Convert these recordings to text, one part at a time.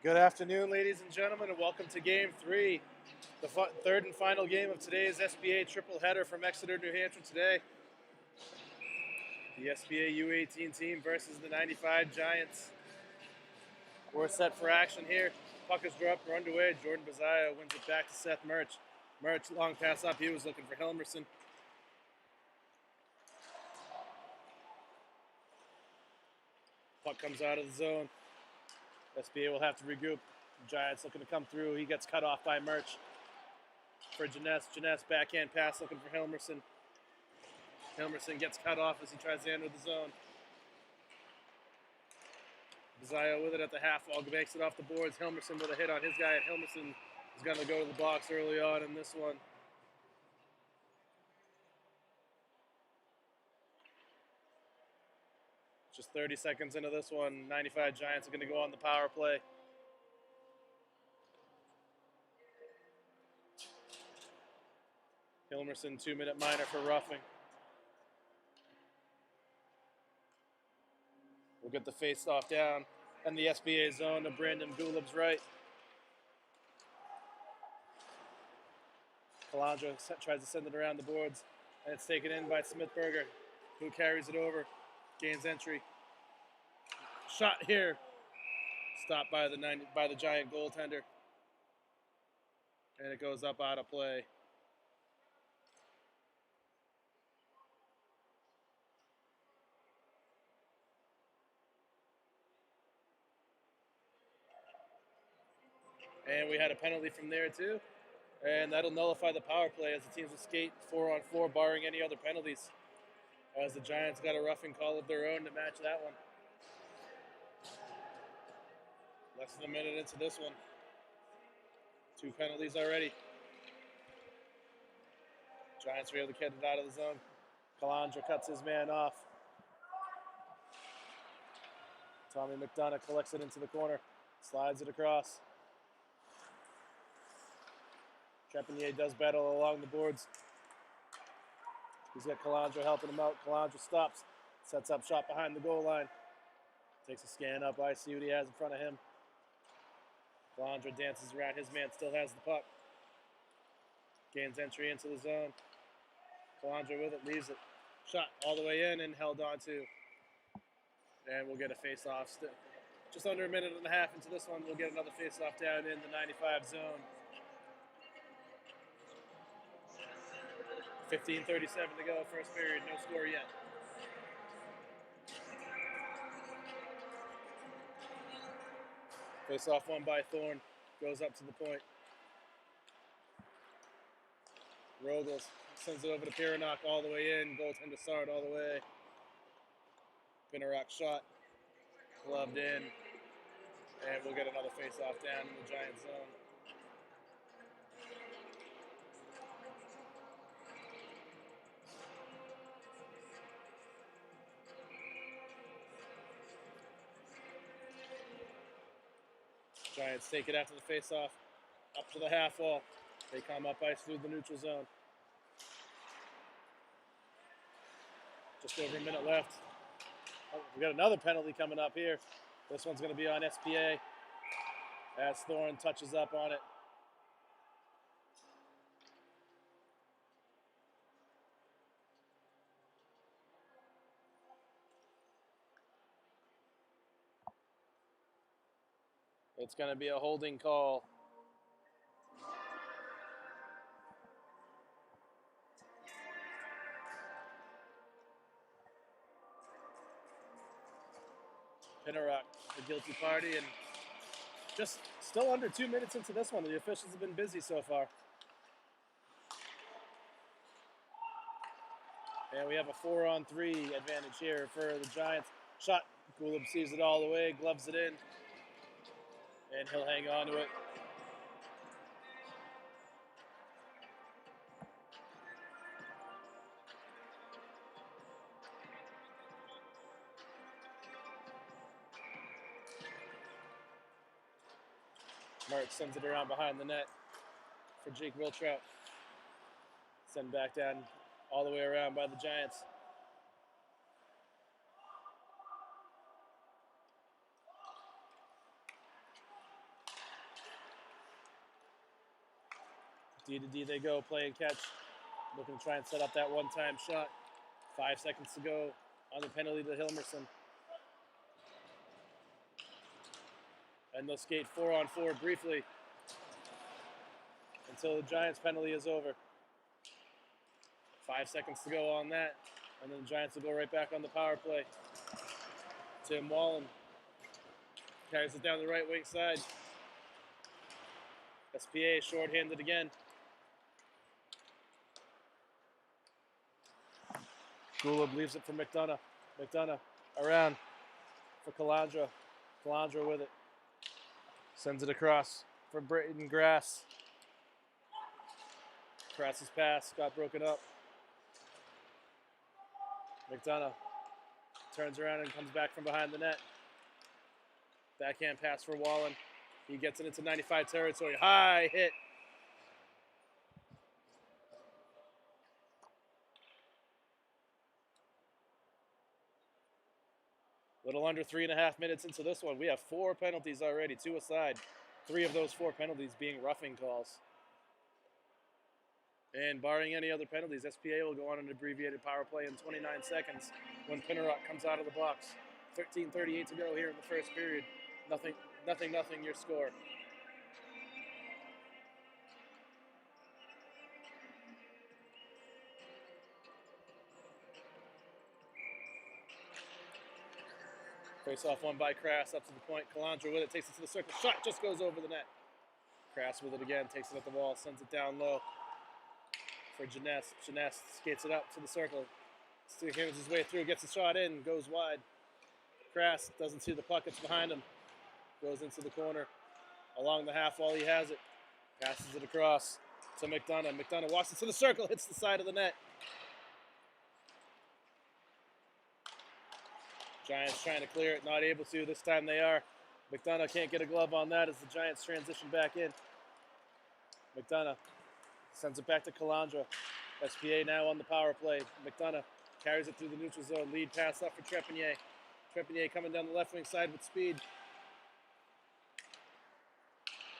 Good afternoon, ladies and gentlemen, and welcome to Game 3, the third and final game of today's SBA triple header from Exeter, New Hampshire today. The SBA U18 team versus the 95 Giants. We're set for action here. Puck is dropped, we're underway. Jordan Bazaya wins it back to Seth Murch. Murch, long pass up, he was looking for Hilmerson. Puck comes out of the zone. SBA will have to regroup. Giants looking to come through. He gets cut off by Murch. For Janess. Janess backhand pass looking for Hilmerson. Hilmerson gets cut off as he tries to enter the zone. Bazaya with it at the half wall, makes it off the boards. Hilmerson with a hit on his guy, and Hilmerson is going to go to the box early on in this one. Just 30 seconds into this one, 95 Giants are going to go on the power play. Hilmerson, 2-minute minor for roughing. We'll get the face-off down and the SBA zone to Brandon Gulib's right. Calandra tries to send it around the boards, and it's taken in by Smithberger, who carries it over, gains entry. Shot here, stopped by the Giant goaltender, and it goes up out of play. And we had a penalty from there too. And that'll nullify the power play as the teams will skate 4-on-4, barring any other penalties. As the Giants got a roughing call of their own to match that one. Less than a minute into this one. 2 penalties already. Giants were able to get it out of the zone. Calandra cuts his man off. Tommy McDonough collects it into the corner, slides it across. Trepanier does battle along the boards. He's got Calandra helping him out. Calandra stops, sets up shot behind the goal line. Takes a scan up, I see what he has in front of him. Calandra dances around, his man still has the puck. Gains entry into the zone. Calandra with it, leaves it. Shot all the way in and held on to. And we'll get a face-off. Just under a minute and a half into this one, we'll get another face-off down in the 95 zone. 15:37 to go, first period, no score yet. Face-off won by Thorne, goes up to the point. Rogels sends it over to Piranok all the way in, goaltender Sard all the way. Piranok shot, gloved in, and we'll get another face-off down in the Giant zone. Giants take it after the face-off, up to the half wall. They come up ice through the neutral zone. Just over a minute left. Oh, we got another penalty coming up here. This one's going to be on SPA as Thorne touches up on it. It's going to be a holding call. Piranok, the guilty party, and just still under 2 minutes into this one. The officials have been busy so far. And we have a 4-on-3 advantage here for the Giants. Shot, Gulib sees it all the way, gloves it in, and he'll hang on to it. Mark sends it around behind the net for Jake Wiltrout. Send back down all the way around by the Giants. D to D they go, play and catch. Looking to try and set up that one-time shot. 5 seconds to go on the penalty to Hilmerson. And they'll skate 4-on-4 briefly until the Giants' penalty is over. 5 seconds to go on that, and then the Giants will go right back on the power play. Tim Wallen carries it down the right wing side. SPA short-handed again. Gulab leaves it for McDonough. McDonough around for Calandra. Calandra with it. Sends it across for Brayton Grass. Grass's pass got broken up. McDonough turns around and comes back from behind the net. Backhand pass for Wallen. He gets it into 95 territory. High hit. Little under 3.5 minutes into this one. We have 4 penalties already, 2 aside. 3 of those 4 penalties being roughing calls. And barring any other penalties, SPA will go on an abbreviated power play in 29 seconds when Pinnerock comes out of the box. 13:38 to go here in the first period. Nothing, your score. Face off one by Crass, up to the point. Calandra with it, takes it to the circle. Shot just goes over the net. Crass with it again, takes it at the wall, sends it down low for Janess. Janess skates it up to the circle. Hammers his way through, gets a shot in, goes wide. Crass doesn't see the puck, it's behind him. Goes into the corner. Along the half wall, he has it. Passes it across to McDonough. McDonough walks it to the circle, hits the side of the net. Giants trying to clear it, not able to. This time they are. McDonough can't get a glove on that as the Giants transition back in. McDonough sends it back to Calandra. SPA now on the power play. McDonough carries it through the neutral zone. Lead pass up for Trepanier. Trepanier coming down the left wing side with speed.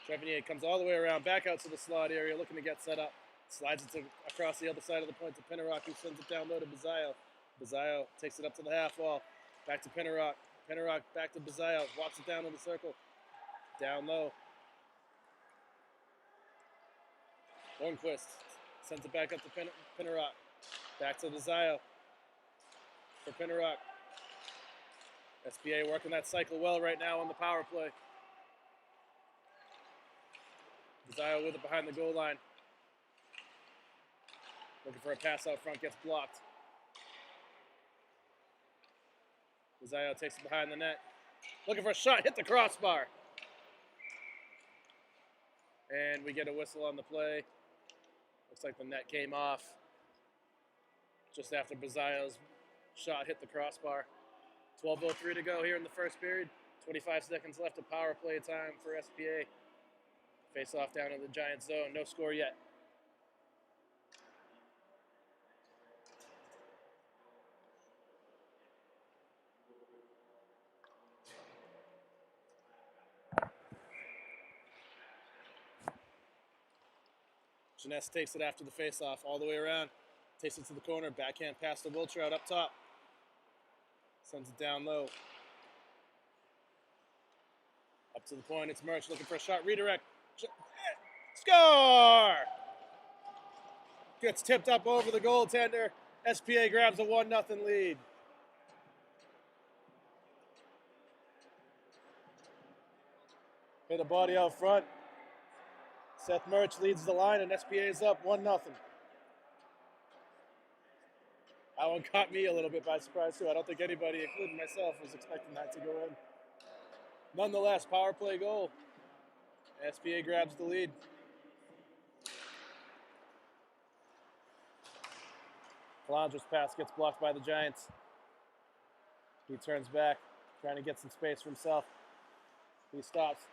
Trepanier comes all the way around, back out to the slot area, looking to get set up. Slides it across the other side of the point to Pinnerock, who sends it down low to Bazayo. Bazayo takes it up to the half wall. Back to Pinnerock. Pinnerock back to Bazayo. Walks it down in the circle. Down low. Hornquist sends it back up to Pinnerock. Back to Bazayo for Pinnerock. SPA working that cycle well right now on the power play. Bazayo with it behind the goal line. Looking for a pass out front, gets blocked. Bazayo takes it behind the net. Looking for a shot, hit the crossbar. And we get a whistle on the play. Looks like the net came off just after Bazayo's shot hit the crossbar. 12:03 to go here in the first period. 25 seconds left of power play time for SPA. Face off down in the Giants zone. No score yet. Janess takes it after the face-off all the way around. Takes it to the corner. Backhand pass to Wiltrout up top. Sends it down low. Up to the point. It's Murch looking for a shot. Redirect. Score! Gets tipped up over the goaltender. SPA grabs a 1-0 lead. Hit a body out front. Seth Murch leads the line, and SPA is up 1-0. That one caught me a little bit by surprise, too. I don't think anybody, including myself, was expecting that to go in. Nonetheless, power play goal. SPA grabs the lead. Calandra's pass gets blocked by the Giants. He turns back, trying to get some space for himself. He stops.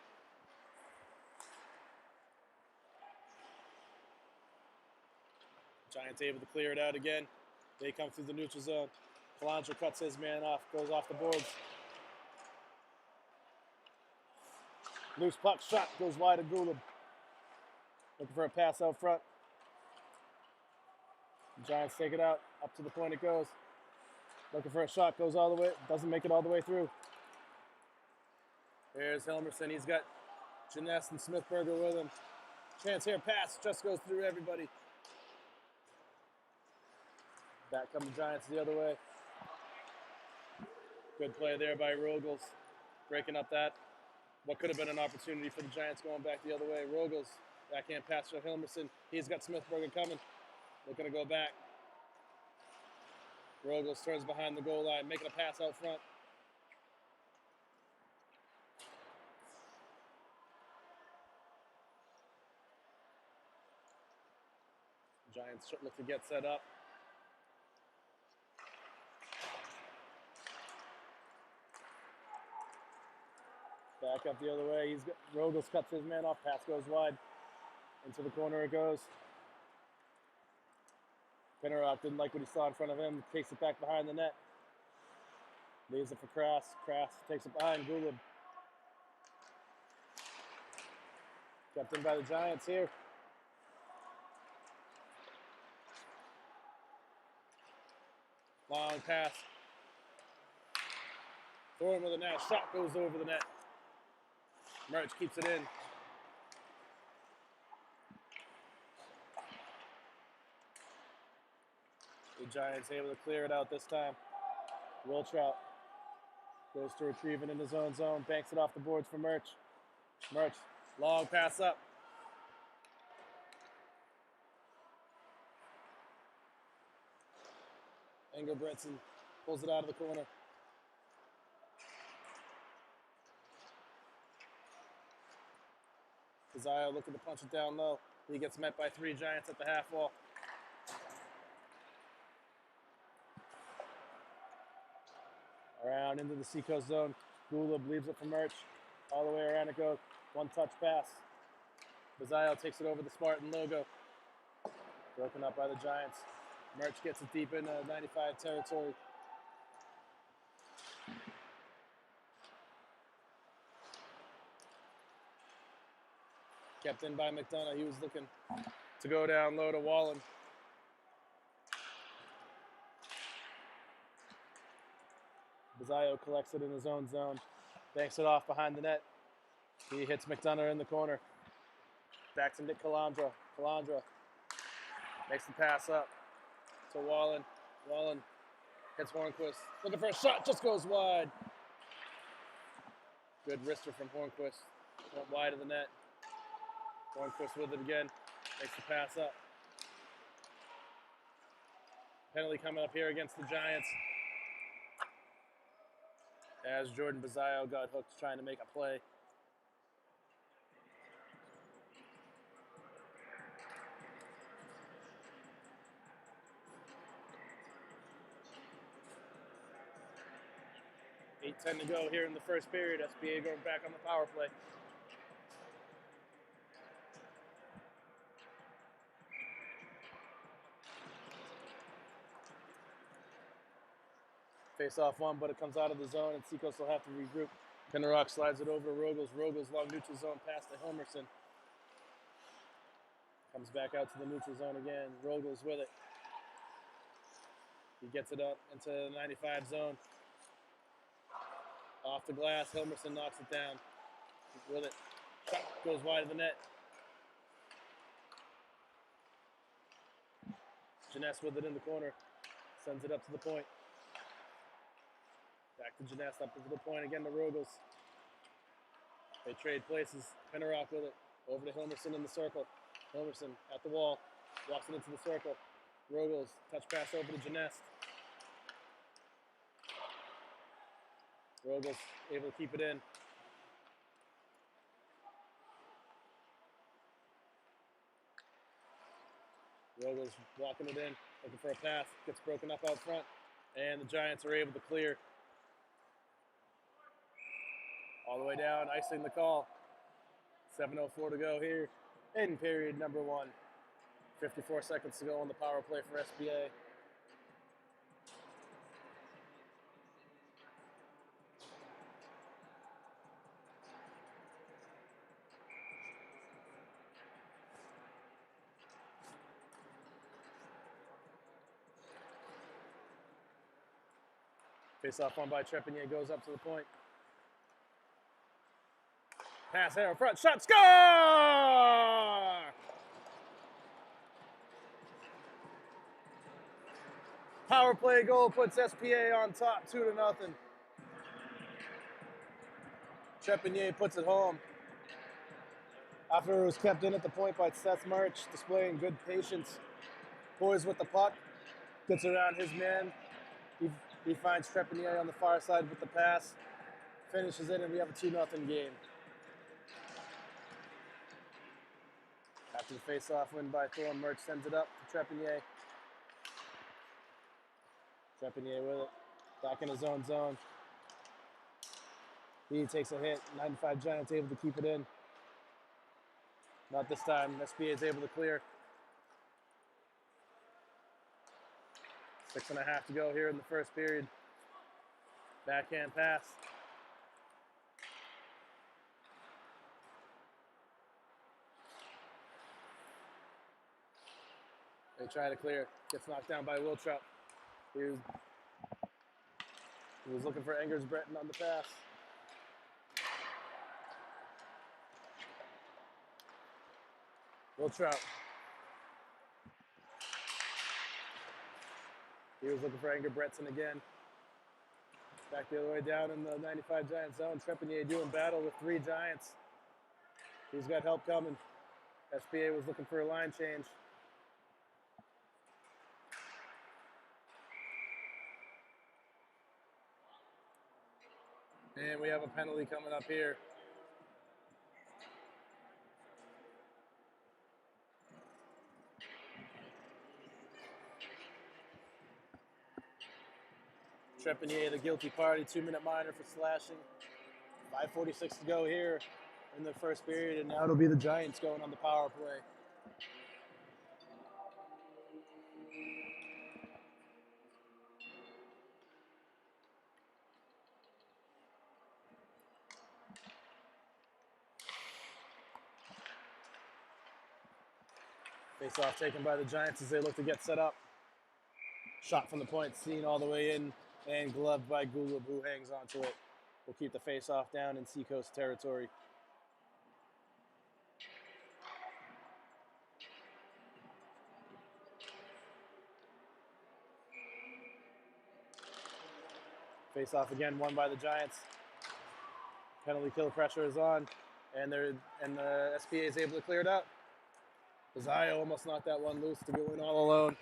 Giants able to clear it out again. They come through the neutral zone. Calandra cuts his man off, goes off the boards. Loose puck shot goes wide of Gulab. Looking for a pass out front. The Giants take it out. Up to the point it goes. Looking for a shot. Goes all the way. Doesn't make it all the way through. Here's Hilmerson. He's got Jeunesse and Smithberger with him. Chance here. Pass. Just goes through everybody. Back come the Giants the other way. Good play there by Rogels. Breaking up that. What could have been an opportunity for the Giants going back the other way. Rogels. Backhand pass for Hilmerson. He's got Smithberger coming. Looking to go back. Rogels turns behind the goal line, making a pass out front. Giants look to get set up. Back up the other way. Rogels cuts his man off. Pass goes wide. Into the corner it goes. Pennerock didn't like what he saw in front of him. Takes it back behind the net. Leaves it for Krass. Krass takes it behind Gulib. Kept in by the Giants here. Long pass. Throwing with it now. Shot goes over the net. Merch keeps it in. The Giants able to clear it out this time. Wiltrout goes to retrieve it in his own zone. Banks it off the boards for Merch. Merch, long pass up. Engelbretson pulls it out of the corner. Desire looking to punch it down low. He gets met by 3 Giants at the half wall. Around into the Seacoast zone. Gulib leaves it for Merch. All the way around it goes. One touch pass. Bazile takes it over the Spartan logo. Broken up by the Giants. Merch gets it deep into 95 territory. Kept in by McDonough. He was looking to go down low to Wallen. Bazile collects it in his own zone. Banks it off behind the net. He hits McDonough in the corner. Backs into Calandra. Calandra makes the pass up to Wallen. Wallen hits Hornquist. Looking for a shot. Just goes wide. Good wrister from Hornquist. Went wide of the net. Hornquist with it again. Makes the pass up. Penalty coming up here against the Giants. As Jordan Bazile got hooked trying to make a play. $8:10 to go here in the first period. SBA going back on the power play. Face off one, but it comes out of the zone, and Seacoast will have to regroup. Pennerock slides it over to Rogels. Rogels long neutral zone pass to Hilmerson. Comes back out to the neutral zone again. Rogels with it. He gets it up into the 95 zone. Off the glass, Hilmerson knocks it down. With it. Shot goes wide of the net. Jeunesse with it in the corner. Sends it up to the point. Back to Jeunesse, up to the point again to Rogels. They trade places. Pennerock with it. Over to Hilmerson in the circle. Hilmerson at the wall. Walks it into the circle. Rogels, touch pass over to Jeunesse. Rogels able to keep it in. Rogels walking it in, looking for a pass. Gets broken up out front. And the Giants are able to clear. All the way down, icing the call. 7:04 to go here in period number 1. 54 seconds to go on the power play for SBA. Face-off won by Trepanier, goes up to the point. Pass arrow front, shot, score! Power play goal puts SPA on top, 2-0. Trepanier puts it home. After it was kept in at the point by Seth March, displaying good patience. Poised with the puck, gets around his man. He finds Trepanier on the far side with the pass, finishes it, and we have a 2-0 game. After the face-off win by Thorne, March sends it up to Trepanier. Trepanier with it, back in his own zone. He takes a hit, 95 Giants able to keep it in. Not this time, SPA is able to clear. 6.5 to go here in the first period. Backhand pass. They try to clear, gets knocked down by Wiltrout. He was looking for Engers Breton on the pass. Wiltrout. He was looking for Enger Breton again. Back the other way down in the 95 Giant zone. Trepanier doing battle with 3 Giants. He's got help coming. SPA was looking for a line change. And we have a penalty coming up here. Trepanier, the guilty party, 2-minute minor for slashing. 5:46 to go here in the first period, and now it'll be the Giants going on the power play. Face-off taken by the Giants as they look to get set up. Shot from the point, seen all the way in, and gloved by Gulub, who hangs onto it. We'll keep the face-off down in Seacoast territory. Face-off again, won by the Giants. Penalty kill pressure is on, and the SPA is able to clear it out. Zio almost knocked that one loose to go in all alone.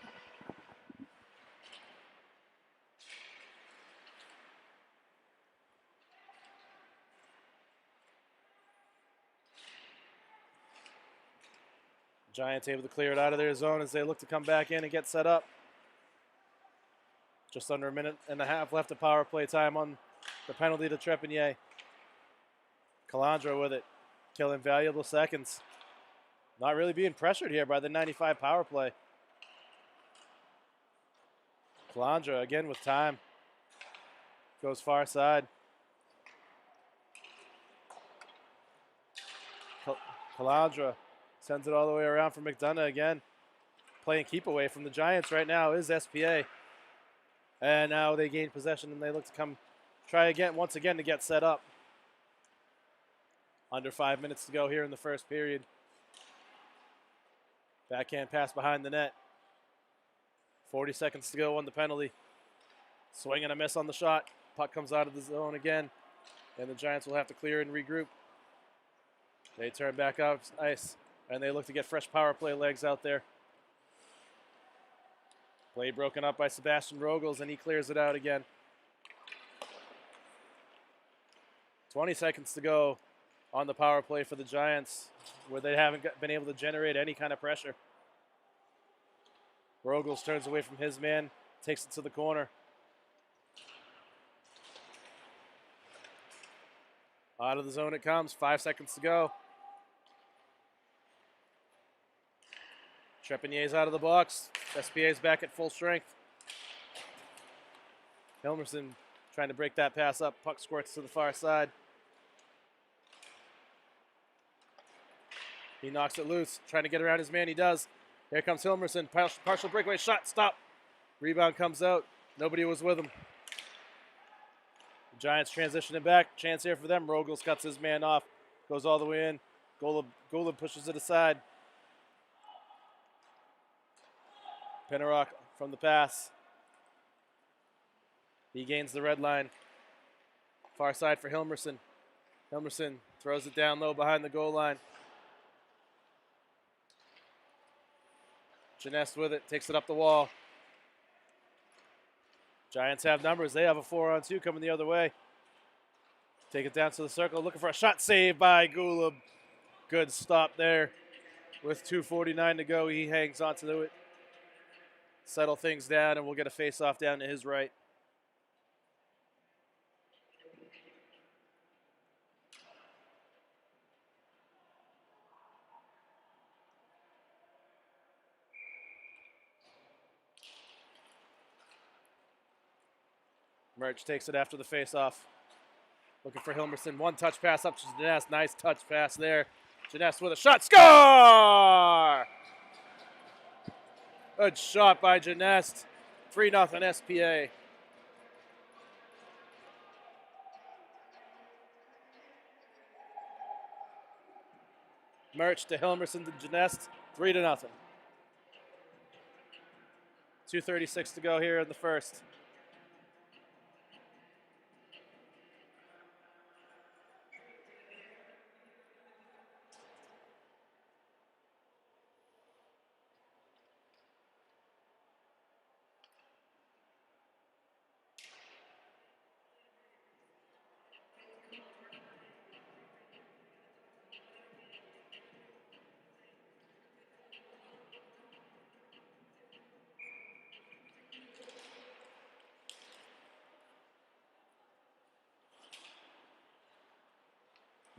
Giants able to clear it out of their zone as they look to come back in and get set up. Just under 1.5 minutes left of power play time on the penalty to Trepanier. Calandra with it, killing valuable seconds. Not really being pressured here by the 95 power play. Calandra again with time. Goes far side. Calandra sends it all the way around for McDonough again. Playing keep away from the Giants right now is SPA. And now they gain possession and they look to try again, once again, to get set up. Under 5 minutes to go here in the first period. Backhand pass behind the net. 40 seconds to go on the penalty. Swing and a miss on the shot. Puck comes out of the zone again. And the Giants will have to clear and regroup. They turn back out ice. And they look to get fresh power play legs out there. Play broken up by Sebastian Rogels, and he clears it out again. 20 seconds to go on the power play for the Giants, where they haven't been able to generate any kind of pressure. Rogels turns away from his man, takes it to the corner. Out of the zone it comes, 5 seconds to go. Trepanier's out of the box. SPA's back at full strength. Hilmerson trying to break that pass up. Puck squirts to the far side. He knocks it loose, trying to get around his man. He does. Here comes Hilmerson. Partial breakaway shot. Stop. Rebound comes out. Nobody was with him. Giants transitioning back. Chance here for them. Rogels cuts his man off. Goes all the way in. Golub pushes it aside. Pennerock from the pass. He gains the red line. Far side for Hilmerson. Hilmerson throws it down low behind the goal line. Janest with it. Takes it up the wall. Giants have numbers. They have a 4-on-2 coming the other way. Take it down to the circle. Looking for a shot. Saved by Golub. Good stop there. With 2:49 to go, he hangs on to it. Settle things down, and we'll get a face-off down to his right. Merch takes it after the face-off. Looking for Hilmerson. One touch pass up to Janest. Nice touch pass there. Janest with a shot. Score! Good shot by Janest. 3-0 SPA. Merch to Hilmerson to Janest. 3-0. 2:36 to go here in the first.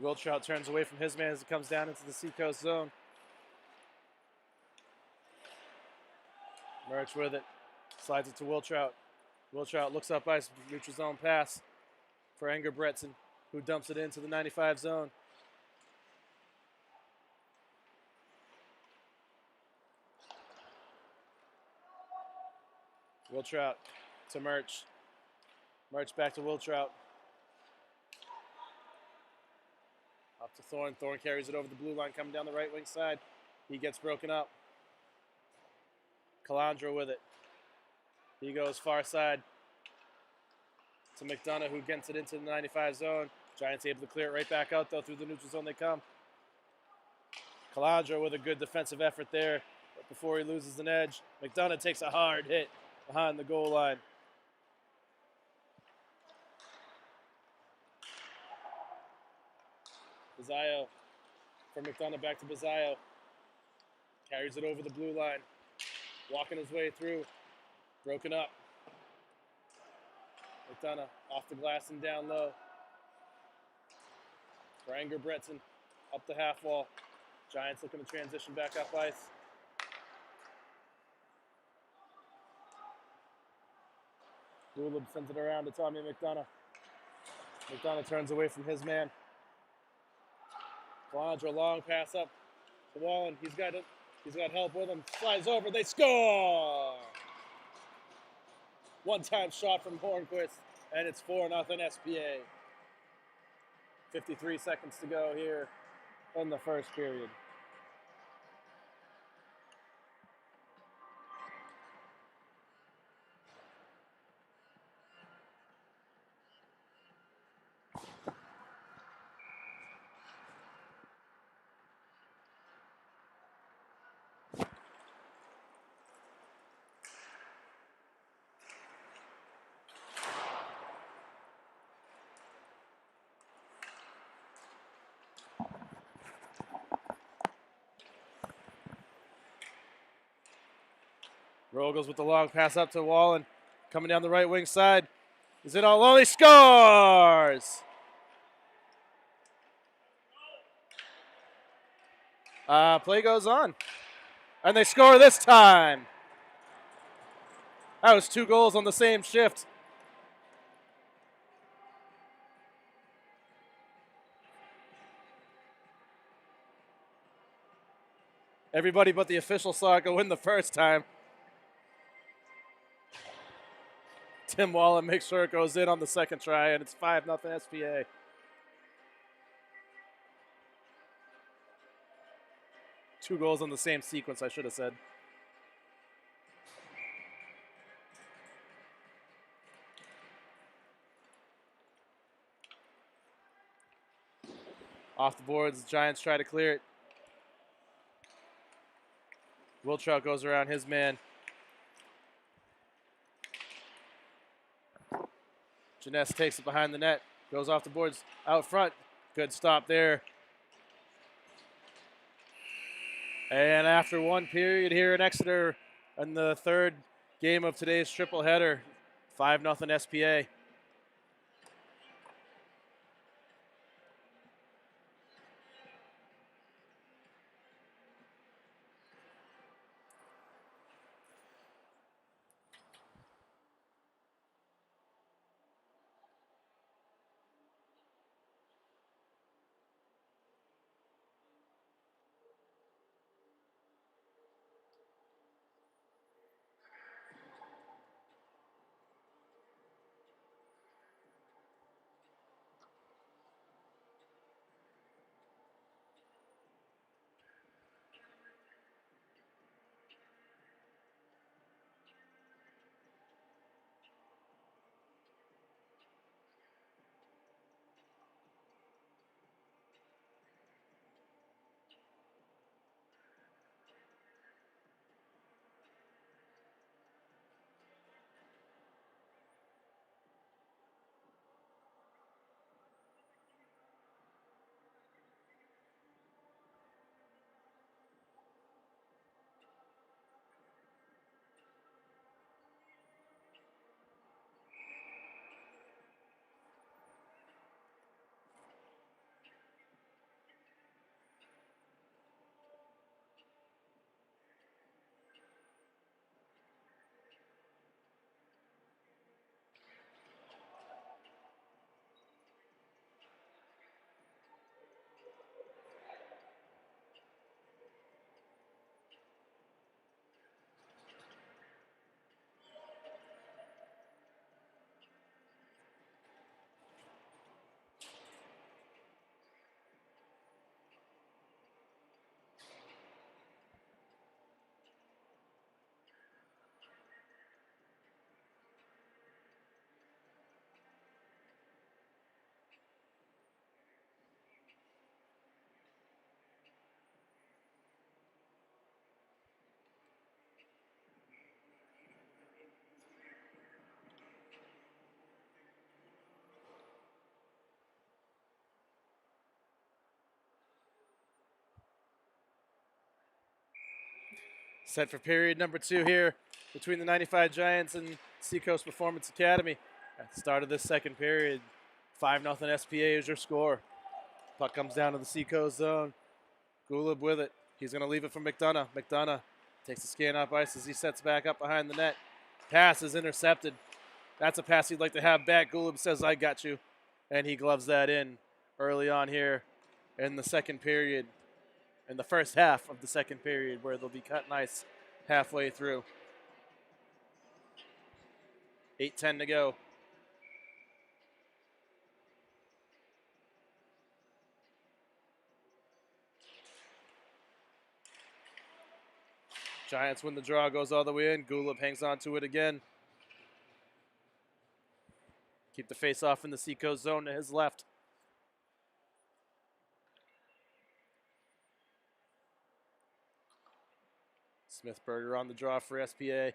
Wiltrout turns away from his man as it comes down into the Seacoast zone. Merch with it. Slides it to Wiltrout. Wiltrout looks up ice, neutral zone pass for Engerbretson, who dumps it into the 95 zone. Wiltrout to Merch. Merch back to Wiltrout. Up to Thorne. Thorne carries it over the blue line, coming down the right wing side. He gets broken up. Calandra with it. He goes far side to McDonough, who gets it into the 95 zone. Giants able to clear it right back out, though. Through the neutral zone they come. Calandra with a good defensive effort there, but before he loses an edge. McDonough takes a hard hit behind the goal line. Bazzaio from McDonough back to Bazzaio. Carries it over the blue line. Walking his way through. Broken up. McDonough off the glass and down low. For Engerbretson up the half wall. Giants looking to transition back up ice. Golub sends it around to Tommy McDonough. McDonough turns away from his man. Calandra, long pass up to Wallen. He's got help with him. Slides over. They score! One-time shot from Hornquist, and it's 4-0 SPA. 53 seconds to go here in the first period. Rogels with the long pass up to Wallen. Coming down the right wing side. Is it all lonely? Scores! Play goes on. And they score this time. That was 2 goals on the same shift. Everybody but the official saw it go in the first time. Tim Wallen makes sure it goes in on the second try, and it's 5-0 SPA. Two goals on the same sequence, I should have said. Off the boards, the Giants try to clear it. Wiltrout goes around his man. Janess takes it behind the net, goes off the boards, out front. Good stop there. And after one period here in Exeter, in the third game of today's triple header, 5-0 SPA. Set for period number 2 here between the 95 Giants and Seacoast Performance Academy. At the start of this second period, 5-0 SPA is your score. Puck comes down to the Seacoast zone. Gulib with it. He's going to leave it for McDonough. McDonough takes the scan off ice as he sets back up behind the net. Pass is intercepted. That's a pass he'd like to have back. Gulib says, I got you. And he gloves that in early on here in the second period. In the first half of the second period, where they'll be cutting ice halfway through. 8:10 to go. Giants win the draw, goes all the way in. Gulib hangs on to it again. Keep the face off in the Seacoast zone to his left. Smithberger on the draw for SPA.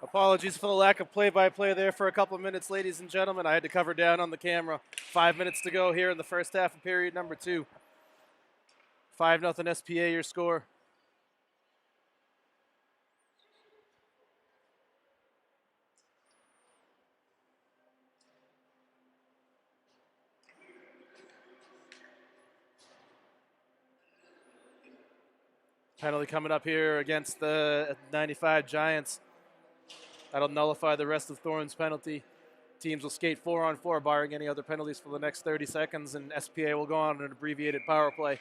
Apologies for the lack of play-by-play there for a couple of minutes, ladies and gentlemen. I had to cover down on the camera. 5 minutes to go here in the first half of period number 2. 5-0 SPA your score. Penalty coming up here against the 95 Giants. That'll nullify the rest of Thorne's penalty. Teams will skate 4-on-4, barring any other penalties for the next 30 seconds, and SPA will go on an abbreviated power play.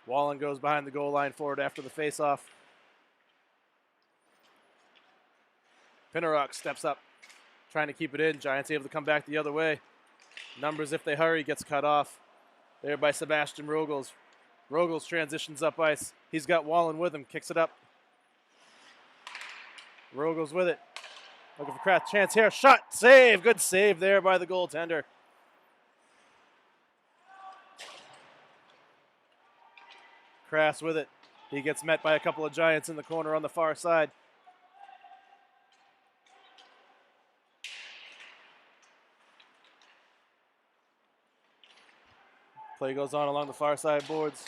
Wallen goes behind the goal line forward after the faceoff. Pinnerock steps up, trying to keep it in. Giants able to come back the other way. Numbers, if they hurry, gets cut off. There by Sebastian Rogels. Rogels transitions up ice. He's got Wallen with him, kicks it up. Rogels with it. Looking for Kraft. Chance here. Shot. Save. Good save there by the goaltender. Kraft with it. He gets met by a couple of Giants in the corner on the far side. Play goes on along the far side boards.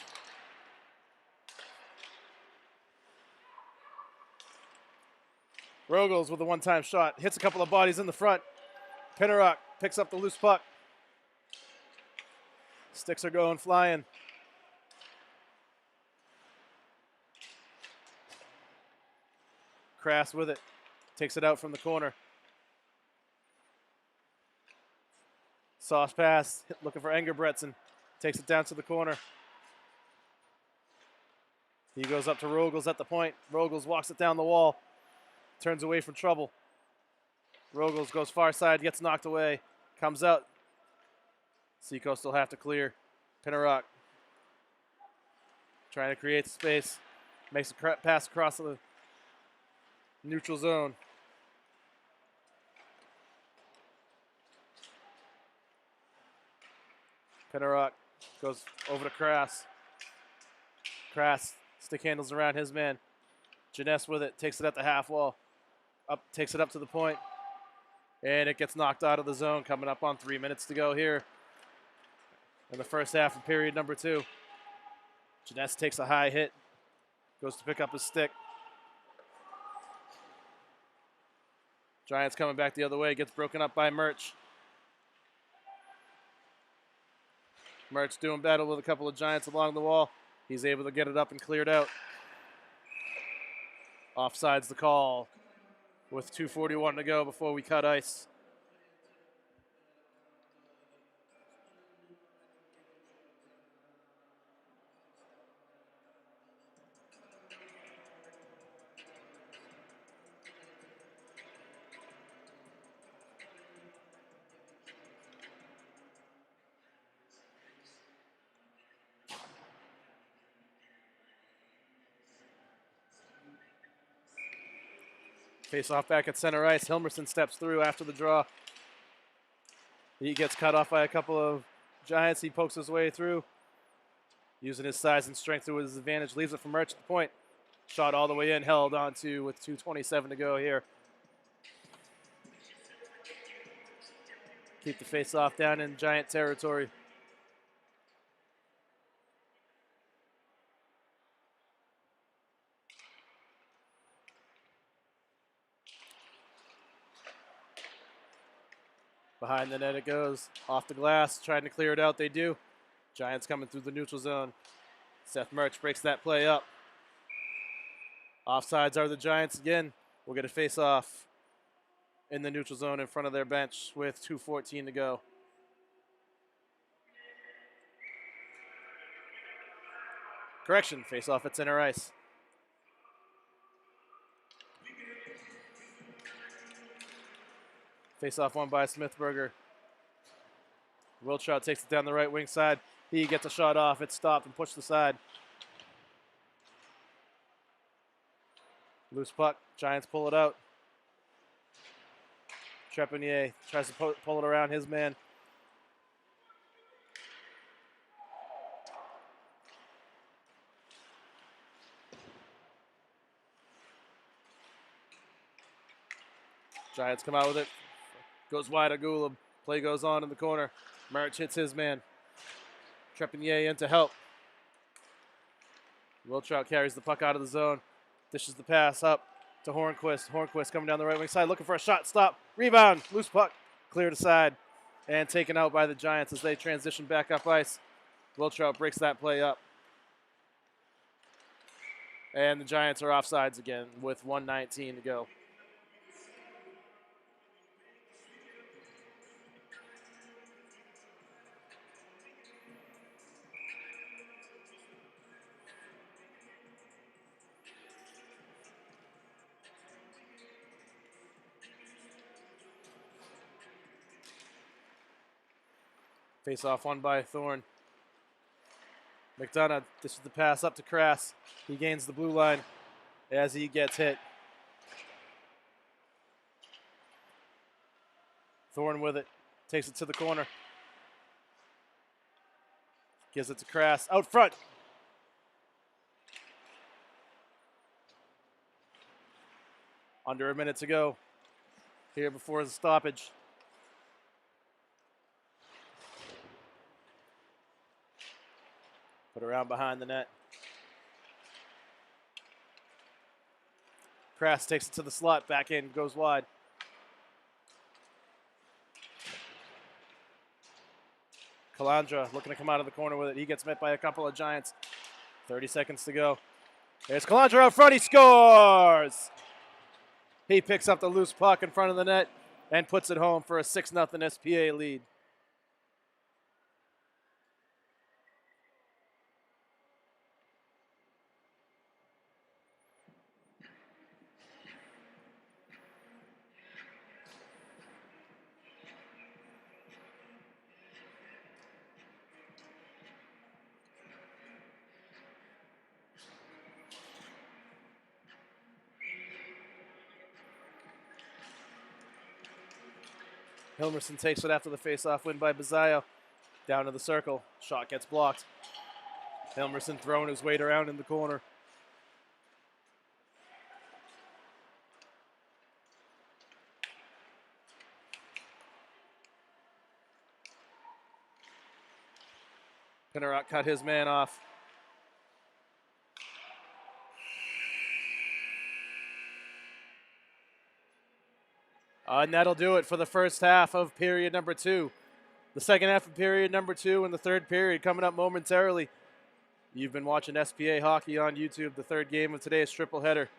Rogels with a one-time shot. Hits a couple of bodies in the front. Pinnerock picks up the loose puck. Sticks are going flying. Kraft with it. Takes it out from the corner. Sauce pass. Looking for Engerbretson. Takes it down to the corner. He goes up to Rogels at the point. Rogels walks it down the wall. Turns away from trouble. Rogels goes far side, gets knocked away. Comes out. Seacoast will have to clear. Pinnerock trying to create space. Makes a pass across the neutral zone. Pinnerock goes over to Kraft. Kraft stick handles around his man. Jeunesse with it, takes it at the half wall. Up, takes it up to the point. And it gets knocked out of the zone, coming up on 3 minutes to go here in the first half of period number 2. Jeunesse takes a high hit, goes to pick up his stick. Giants coming back the other way, gets broken up by Murch. Murch doing battle with a couple of Giants along the wall. He's able to get it up and cleared out. Offside's the call with 2:41 to go before we cut ice. Face off back at center ice. Hilmerson steps through after the draw. He gets cut off by a couple of Giants. He pokes his way through, using his size and strength to his advantage. Leaves it for Murch at the point. Shot all the way in, held on to with 2:27 to go here. Keep the face off down in Giant territory. Behind the net it goes. Off the glass, trying to clear it out. They do. Giants coming through the neutral zone. Seth Murch breaks that play up. Offsides are the Giants again. We'll get a face-off in the neutral zone in front of their bench with 2:14 to go. Correction, face-off at center ice. Face-off won by Smithberger. Wiltrout takes it down the right wing side. He gets a shot off. It's stopped and pushed aside. Loose puck. Giants pull it out. Trepanier tries to pull it around his man. Giants come out with it. Goes wide of Gulab. Play goes on in the corner. March hits his man. Trepanier in to help. Wiltrout carries the puck out of the zone. Dishes the pass up to Hornquist. Hornquist coming down the right wing side, looking for a shot. Stop. Rebound. Loose puck. Cleared aside. And taken out by the Giants as they transition back up ice. Wiltrout breaks that play up. And the Giants are offsides again with 1:19 to go. Face off won by Thorne. McDonough dishes the pass up to Crass. He gains the blue line as he gets hit. Thorne with it. Takes it to the corner. Gives it to Crass. Out front. Under a minute to go here before the stoppage. Put around behind the net. Crass takes it to the slot. Back in. Goes wide. Calandra looking to come out of the corner with it. He gets met by a couple of Giants. 30 seconds to go. There's Calandra out front. He scores! He picks up the loose puck in front of the net and puts it home for a 6-0 SPA lead. Hilmerson takes it after the faceoff win by Bazayo. Down to the circle. Shot gets blocked. Hilmerson throwing his weight around in the corner. Pinnerock cut his man off. And that'll do it for the first half of period number 2. The second half of period number 2 and the third period coming up momentarily. You've been watching SPA Hockey on YouTube, the third game of today's triple header.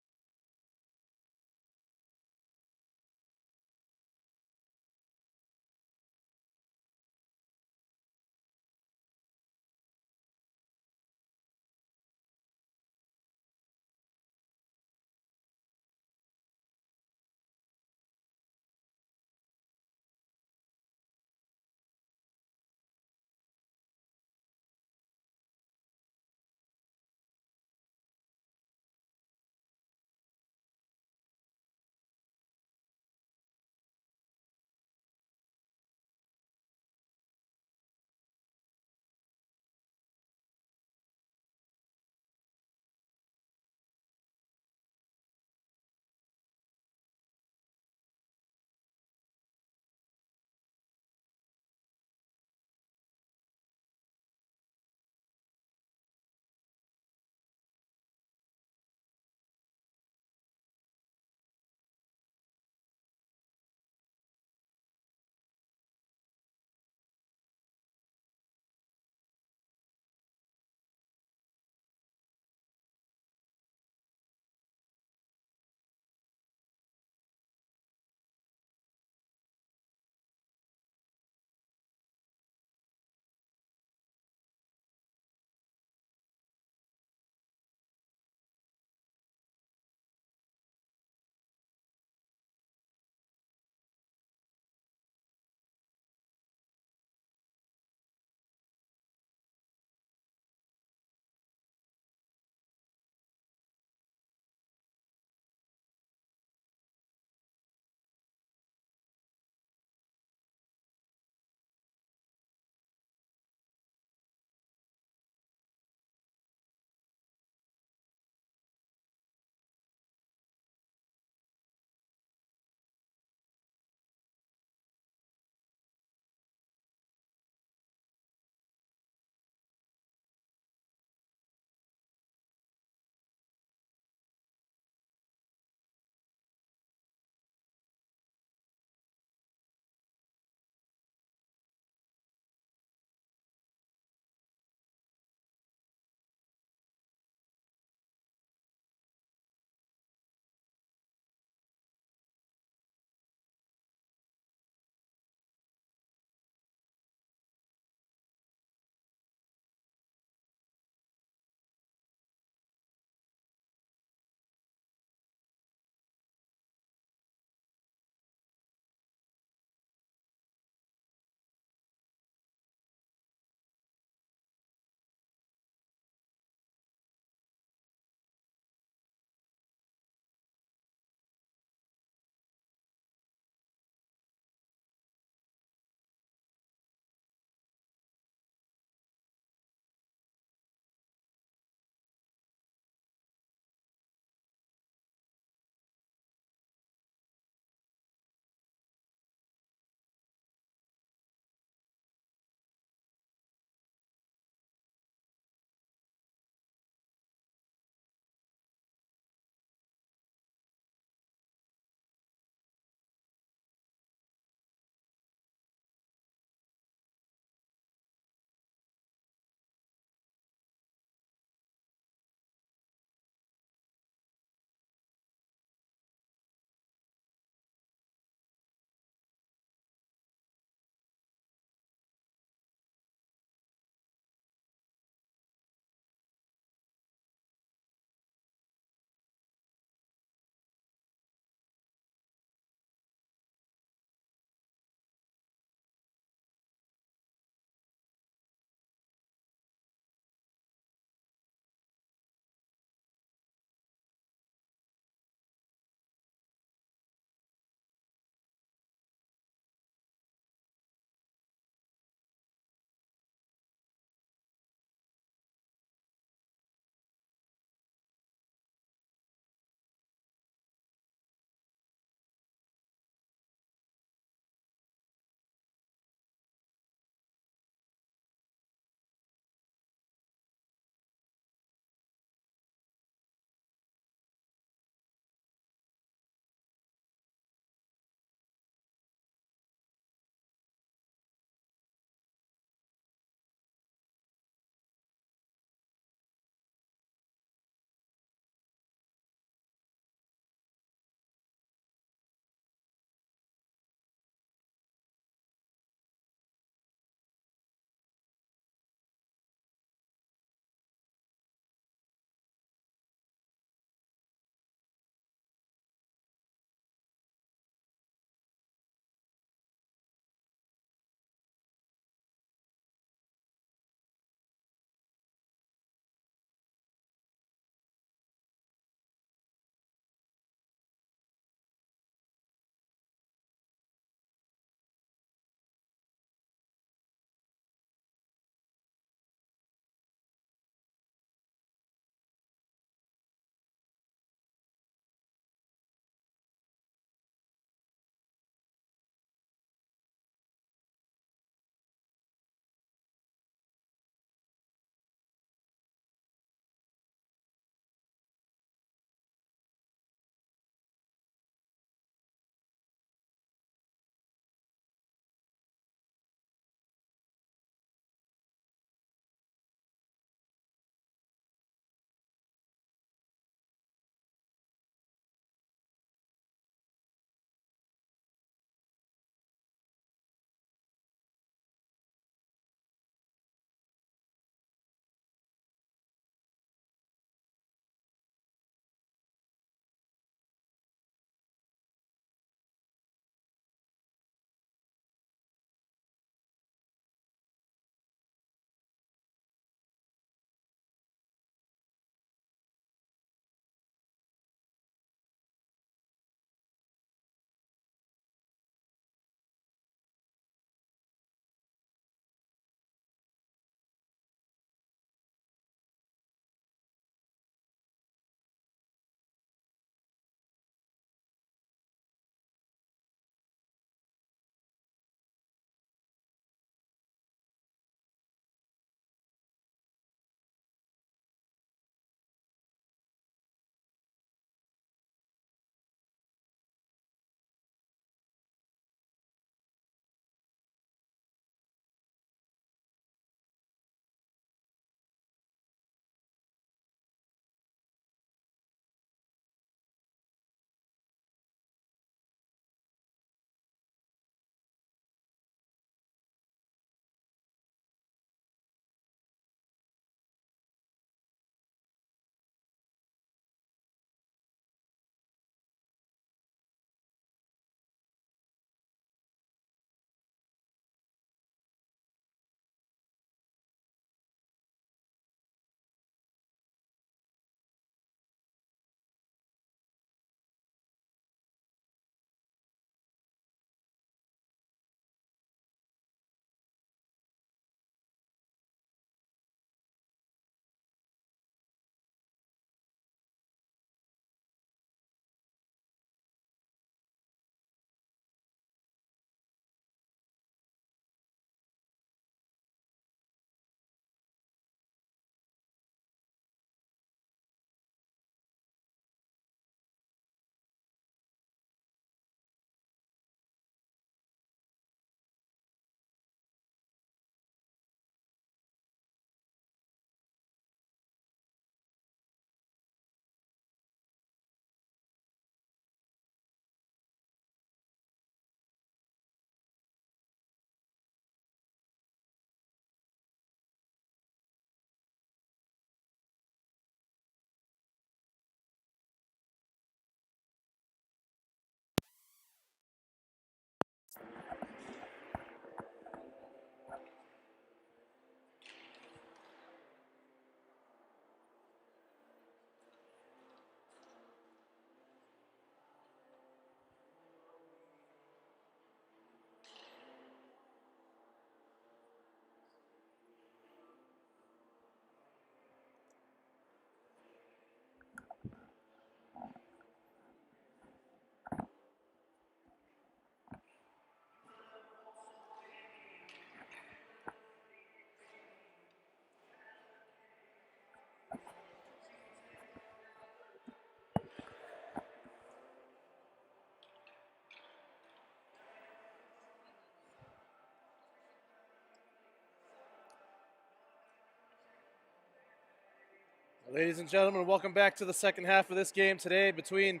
Ladies and gentlemen, welcome back to the second half of this game today between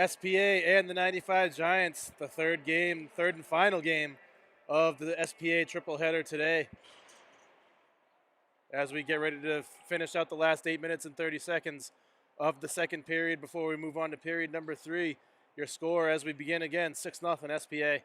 SPA and the 95 Giants. The third and final game of the SPA triple header today. As we get ready to finish out the last 8 minutes and 30 seconds of the second period before we move on to period number 3. Your score as we begin again, 6-0 SPA.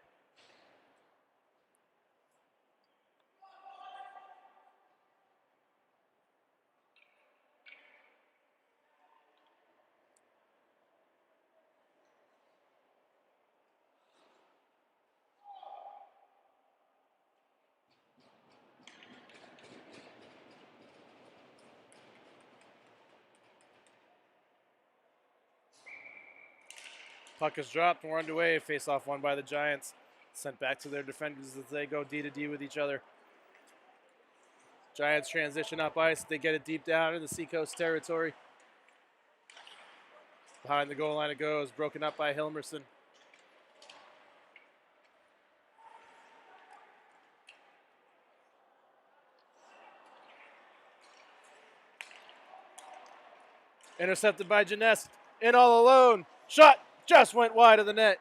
Puck is dropped and we're underway. Face-off won by the Giants. Sent back to their defenders as they go D-to-D with each other. Giants transition up ice. They get it deep down in the Seacoast territory. Behind the goal line it goes. Broken up by Hilmerson. Intercepted by Janess. In all alone. Shot just went wide of the net.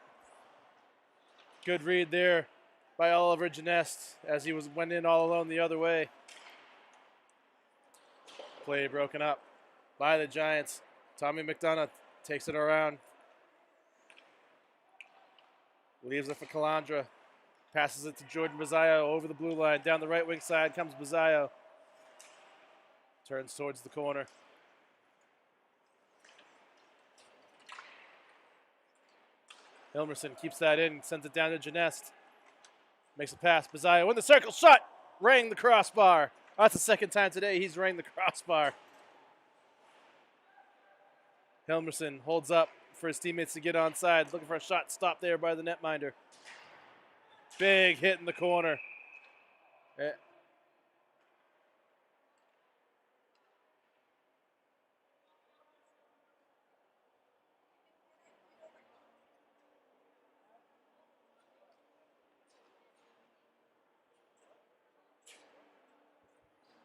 Good read there by Oliver Janess as he went in all alone the other way. Play broken up by the Giants. Tommy McDonough takes it around. Leaves it for Calandra. Passes it to Jordan Bazzaio over the blue line. Down the right wing side comes Bazzaio. Turns towards the corner. Hilmerson keeps that in, sends it down to Janest. Makes a pass. Bazzaio in the circle. Shot! Rang the crossbar. That's the second time today he's rang the crossbar. Hilmerson holds up for his teammates to get onside. Looking for a shot. Stopped there by the netminder. Big hit in the corner.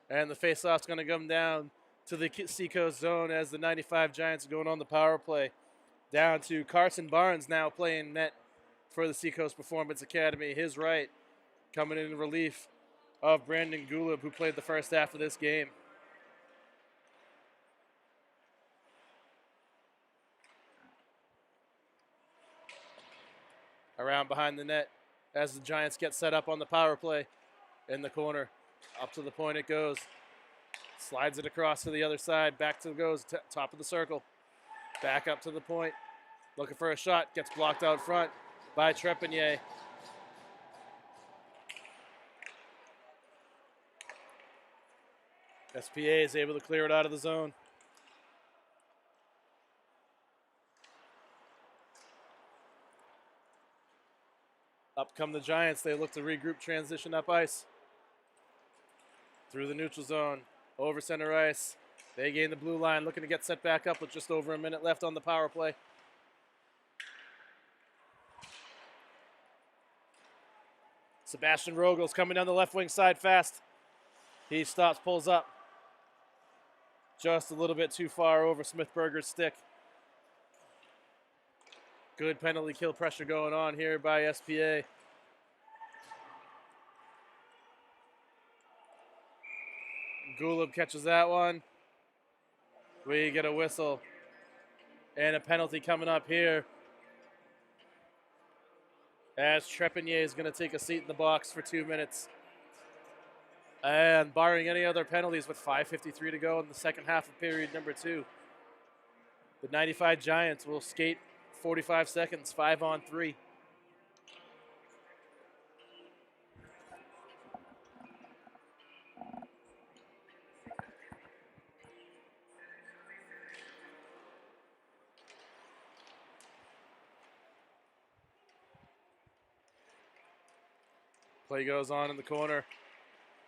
And the faceoff's going to come down to the Seacoast zone as the 95 Giants are going on the power play. Down to Carson Barnes now playing net for the Seacoast Performance Academy. His right coming in relief of Brandon Gulib, who played the first half of this game. Around behind the net as the Giants get set up on the power play in the corner. Up to the point it goes. Slides it across to the other side. Back to goes top of the circle. Back up to the point. Looking for a shot. Gets blocked out front by Trepanier. SPA is able to clear it out of the zone. Up come the Giants. They look to regroup, transition up ice. Through the neutral zone, over center ice. They gain the blue line, looking to get set back up with just over a minute left on the power play. Sebastian Rogel's coming down the left wing side fast. He stops, pulls up. Just a little bit too far over Smithberger's stick. Good penalty kill pressure going on here by SPA. Gulib catches that one. We get a whistle. And a penalty coming up here. As Trepanier is going to take a seat in the box for 2 minutes. And barring any other penalties with 5:53 to go in the second half of period number 2. The 95 Giants will skate 45 seconds, 5-on-3. Play goes on in the corner.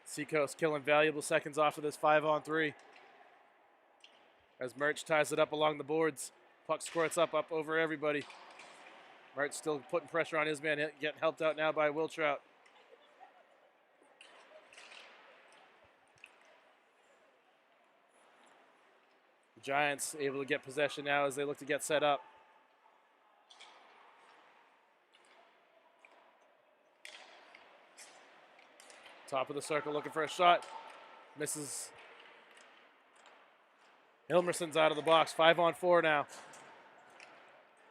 Seacoast killing valuable seconds off of this 5-on-3. As Merch ties it up along the boards. Puck squirts up over everybody. Merch still putting pressure on his man, getting helped out now by Wiltrout. The Giants able to get possession now as they look to get set up. Top of the circle looking for a shot. Misses. Hilmerson's out of the box. 5-on-4 now.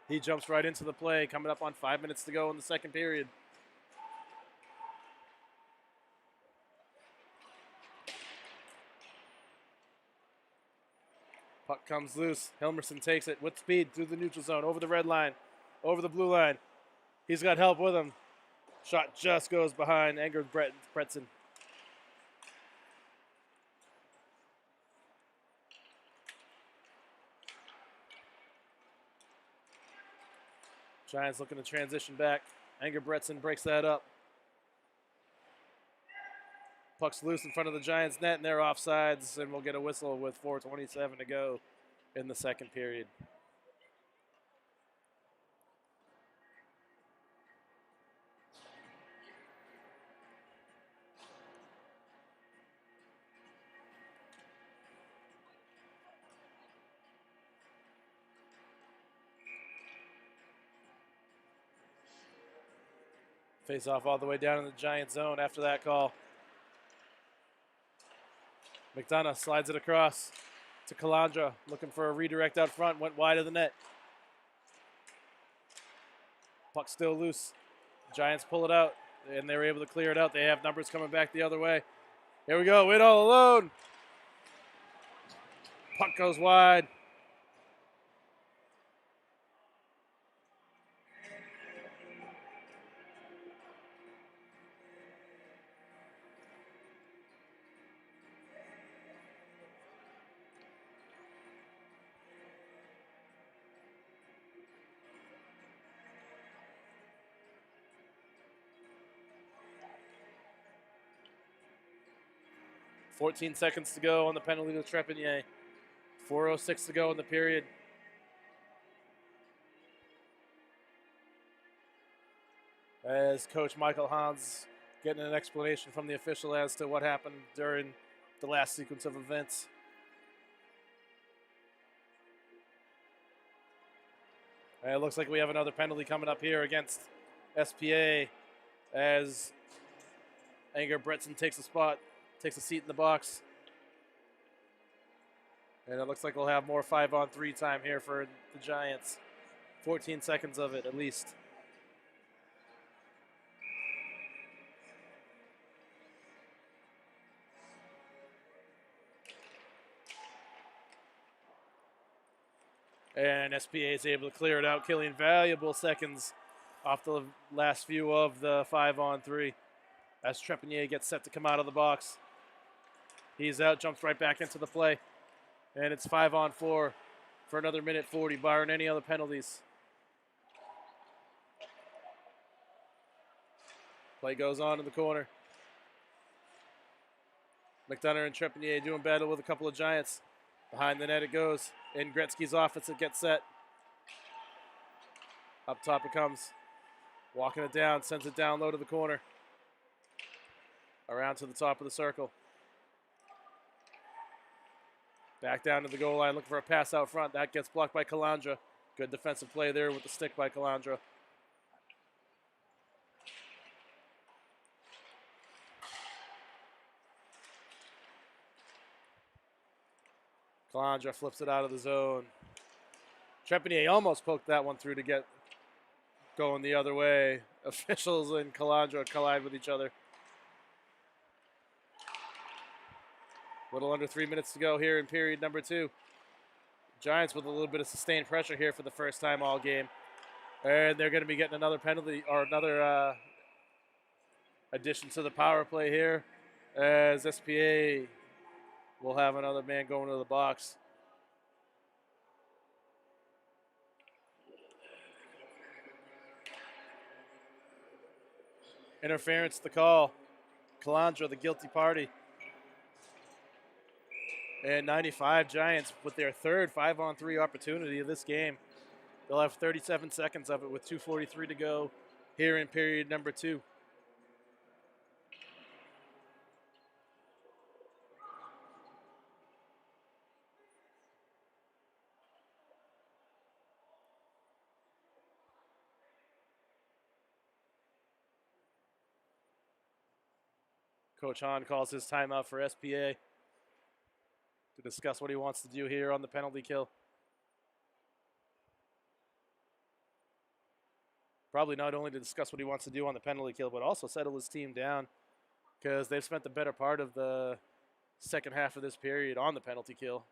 He jumps right into the play, coming up on 5 minutes to go in the second period. Puck comes loose. Hilmerson takes it with speed through the neutral zone, over the red line, over the blue line. He's got help with him. Shot just goes behind Anger Bretson. Giants looking to transition back. Anger Bretson breaks that up. Puck's loose in front of the Giants' net, and they're offsides, and we'll get a whistle with 4:27 to go in the second period. Face off all the way down in the Giant zone after that call. McDonough slides it across to Calandra, looking for a redirect out front, went wide of the net. Puck still loose. Giants pull it out, and they were able to clear it out. They have numbers coming back the other way. Here we go, Witt all alone. Puck goes wide. .14 seconds to go on the penalty to Trepanier. 4:06 to go in the period. As Coach Michael Hans getting an explanation from the official as to what happened during the last sequence of events. And it looks like we have another penalty coming up here against SPA as Anger Bretson takes a seat in the box. And it looks like we'll have more 5-on-3 time here for the Giants. 14 seconds of it at least. And SPA is able to clear it out, killing valuable seconds off the last few of the 5-on-3 as Trepanier gets set to come out of the box. He's out, jumps right back into the play. And it's 5-on-4 for another minute 40, barring any other penalties. Play goes on in the corner. McDonough and Trepanier doing battle with a couple of Giants. Behind the net it goes. In Gretzky's office it gets set. Up top it comes. Walking it down, sends it down low to the corner. Around to the top of the circle. Back down to the goal line, looking for a pass out front. That gets blocked by Calandra. Good defensive play there with the stick by Calandra. Calandra flips it out of the zone. Trepanier almost poked that one through to get going the other way. Officials and Calandra collide with each other. Little under 3 minutes to go here in period number 2. Giants with a little bit of sustained pressure here for the first time all game. And they're going to be getting another penalty or another addition to the power play here as SPA will have another man going to the box. Interference the call. Calandra, the guilty party. And 95 Giants with their third 5-on-3 opportunity of this game. They'll have 37 seconds of it with 2:43 to go here in period number 2. Coach Hahn calls his timeout for SPA to discuss what he wants to do here on the penalty kill. Probably not only to discuss what he wants to do on the penalty kill, but also settle his team down, because they've spent the better part of the second half of this period on the penalty kill.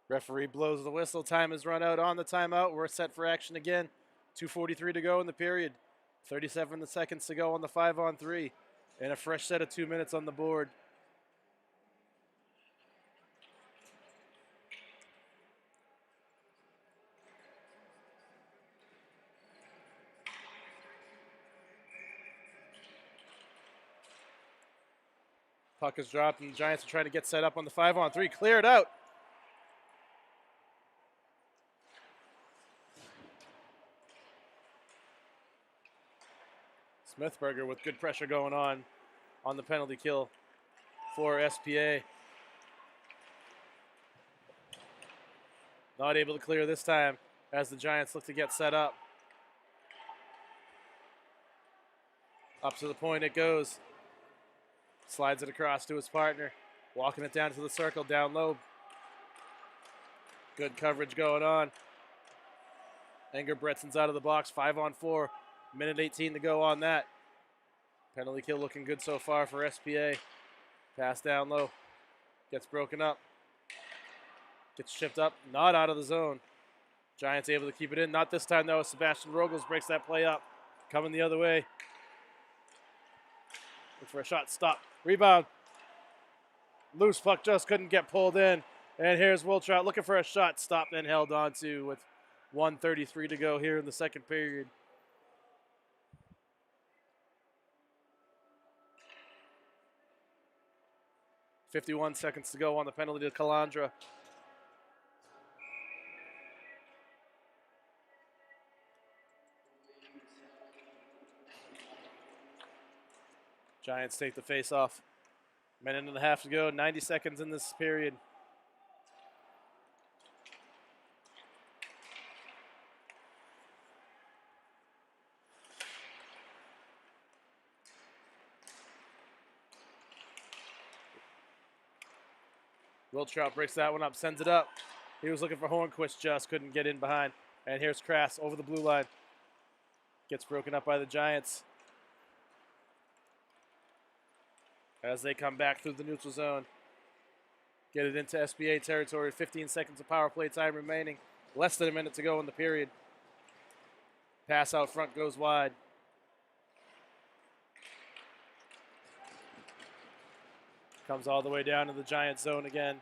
Referee blows the whistle. Time has run out on the timeout. We're set for action again. 2:43 to go in the period. 37 seconds to go on the 5-on-3. And a fresh set of 2 minutes on the board. Puck is dropped, and the Giants are trying to get set up on the 5-on-3. Clear it out. Smithberger with good pressure going on the penalty kill for SPA. Not able to clear this time as the Giants look to get set up. Up to the point it goes. Slides it across to his partner. Walking it down to the circle, down low. Good coverage going on. Engerbretsen's out of the box, 5-on-4. Minute 18 to go on that. Penalty kill looking good so far for SPA. Pass down low. Gets broken up. Gets chipped up. Not out of the zone. Giants able to keep it in. Not this time, though. Sebastian Rogels breaks that play up. Coming the other way. Look for a shot. Stop. Rebound. Loose puck just couldn't get pulled in. And here's Wiltrout looking for a shot. Stopped and held on to with 1:33 to go here in the second period. .51 seconds to go on the penalty to Calandra. Giants take the face off. Minute and a half to go, 90 seconds in this period. Wiltrout breaks that one up, sends it up. He was looking for Hornquist, just couldn't get in behind. And here's Krass over the blue line. Gets broken up by the Giants as they come back through the neutral zone. Get it into SBA territory. 15 seconds of power play time remaining. Less than a minute to go in the period. Pass out front goes wide. Comes all the way down to the Giants zone again.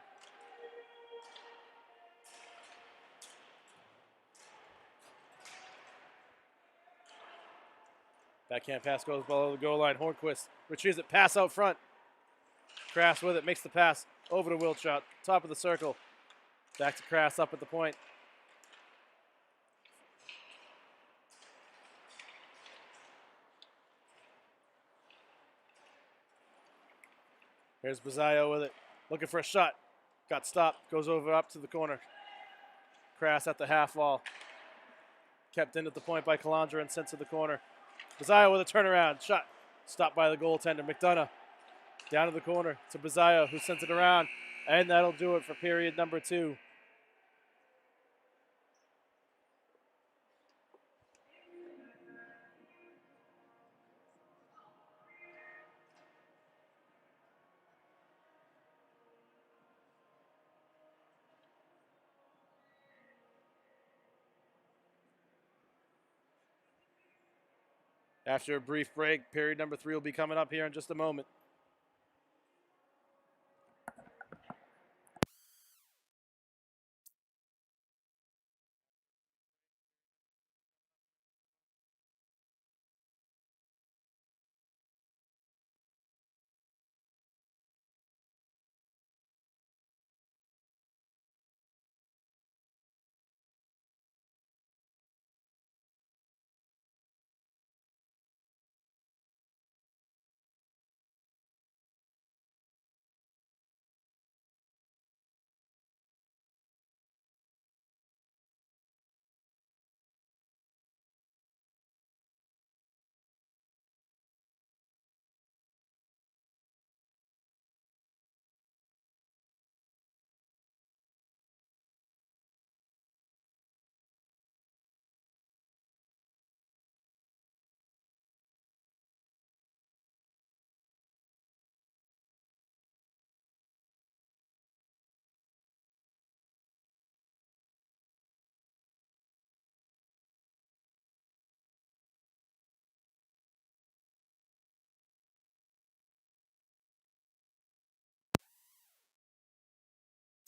Backhand pass goes below the goal line. Hornquist retrieves it. Pass out front. Krass with it. Makes the pass over to Wiltrout. Top of the circle. Back to Krass up at the point. Here's Bazzaio with it. Looking for a shot. Got stopped. Goes over up to the corner. Krass at the half wall. Kept in at the point by Calandra and sent to the corner. Bazzaio with a turnaround. Shot. Stopped by the goaltender. McDonough. Down to the corner to Bazzaio, who sends it around. And that'll do it for period number 2. After a brief break, period number 3 will be coming up here in just a moment.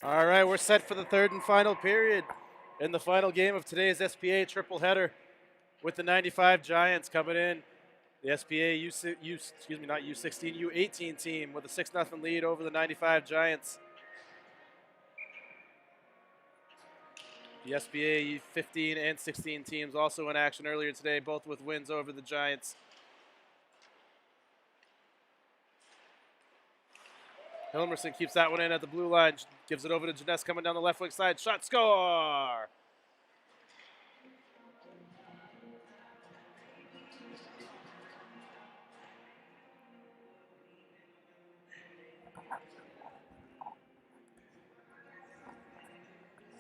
All right, we're set for the third and final period in the final game of today's SPA triple header with the 95 Giants coming in. The SPA not U16, U18 team with a 6-0 lead over the 95 Giants. The SPA 15 and 16 teams also in action earlier today, both with wins over the Giants. Hilmerson keeps that one in at the blue line, gives it over to Janess coming down the left wing side. Shot, score!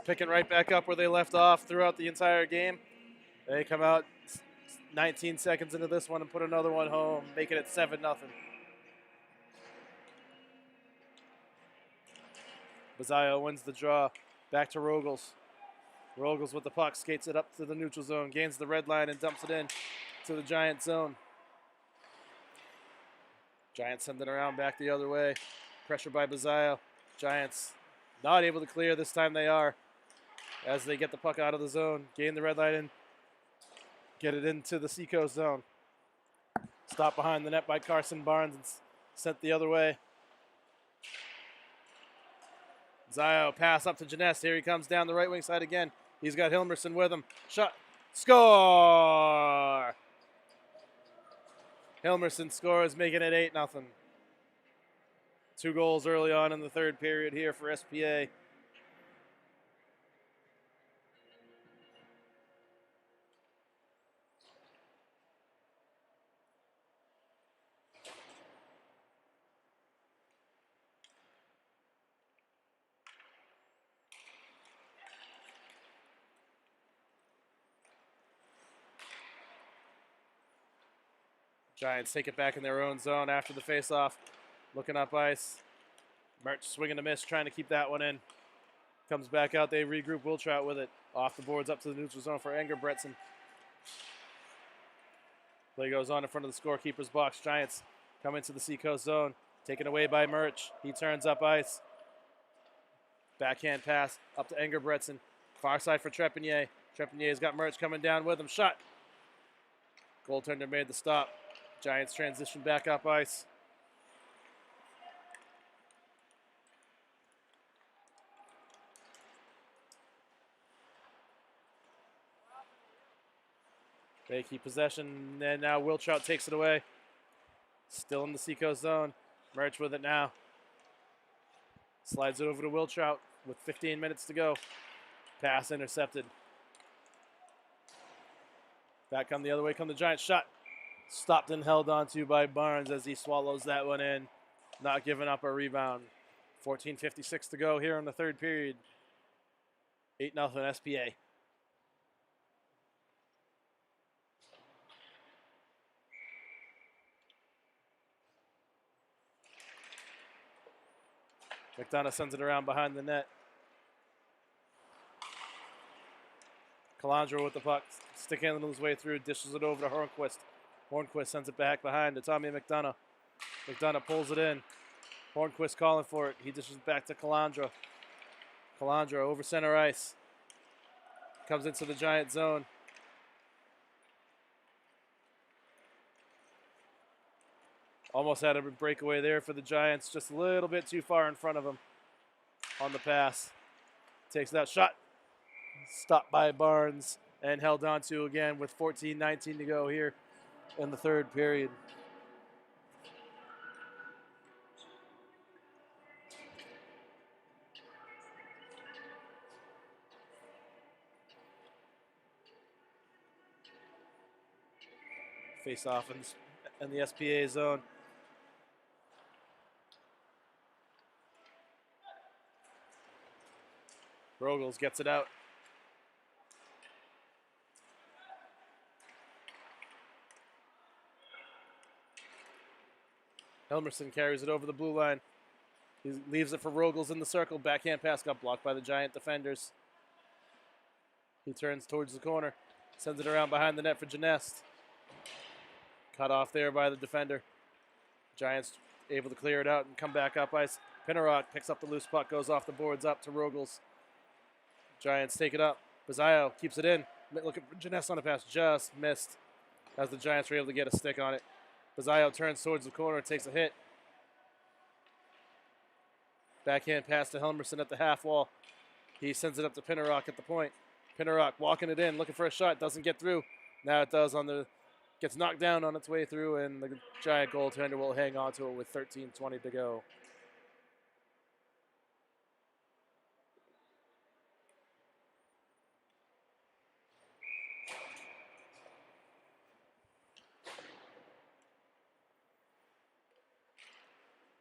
Picking right back up where they left off throughout the entire game. They come out 19 seconds into this one and put another one home, making it 7-0. Bazayo wins the draw. Back to Rogels. Rogels with the puck, skates it up to the neutral zone, gains the red line and dumps it in to the Giant zone. Giants send it around back the other way. Pressure by Bazayo. Giants not able to clear. This time they are, as they get the puck out of the zone, gain the red line and get it into the Seacoast zone. Stopped behind the net by Carson Barnes and sent the other way. Zio pass up to Janess. Here he comes down the right wing side again. He's got Hilmerson with him. Shot. Score! Hilmerson scores, making it 8-0. 2 goals early on in the third period here for SPA. Giants take it back in their own zone after the faceoff. Looking up ice. Merch swinging a miss, trying to keep that one in. Comes back out. They regroup Wiltrout with it. Off the boards up to the neutral zone for Engerbretson. Play goes on in front of the scorekeeper's box. Giants come into the Seacoast zone. Taken away by Merch. He turns up ice. Backhand pass up to Engerbretson. Far side for Trepanier. Trepannier's got Merch coming down with him. Shot. Goaltender made the stop. Giants transition back up ice. They keep possession, and now Wiltrout takes it away. Still in the Seacoast zone. Merch with it now. Slides it over to Wiltrout with 15 minutes to go. Pass intercepted. Back on the other way come the Giants. Shot. Stopped and held onto by Barnes as he swallows that one in. Not giving up a rebound. 14:56 to go here in the third period. 8-0 SPA. McDonough sends it around behind the net. Calandro with the puck, stick handling his way through, dishes it over to Hornquist. Hornquist sends it back behind to Tommy McDonough. McDonough pulls it in. Hornquist calling for it. He dishes it back to Calandra. Calandra over center ice. Comes into the Giant zone. Almost had a breakaway there for the Giants. Just a little bit too far in front of him on the pass. Takes that shot. Stopped by Barnes and held on to again with 14-19 to go here in the third period. Face off in the SPA zone. Rogels gets it out. Helmerson carries it over the blue line. He leaves it for Rogels in the circle. Backhand pass got blocked by the Giant defenders. He turns towards the corner. Sends it around behind the net for Genest. Cut off there by the defender. Giants able to clear it out and come back up ice. Pinnerock picks up the loose puck, goes off the boards up to Rogels. Giants take it up. Bazzaio keeps it in. Looking for Genest on a pass. Just missed as the Giants were able to get a stick on it. Bazzaio turns towards the corner, takes a hit. Backhand pass to Helmerson at the half wall. He sends it up to Pinnerock at the point. Pinnerock walking it in, looking for a shot, doesn't get through. Now it does gets knocked down on its way through, and the Giant goaltender will hang on to it with 13:20 to go.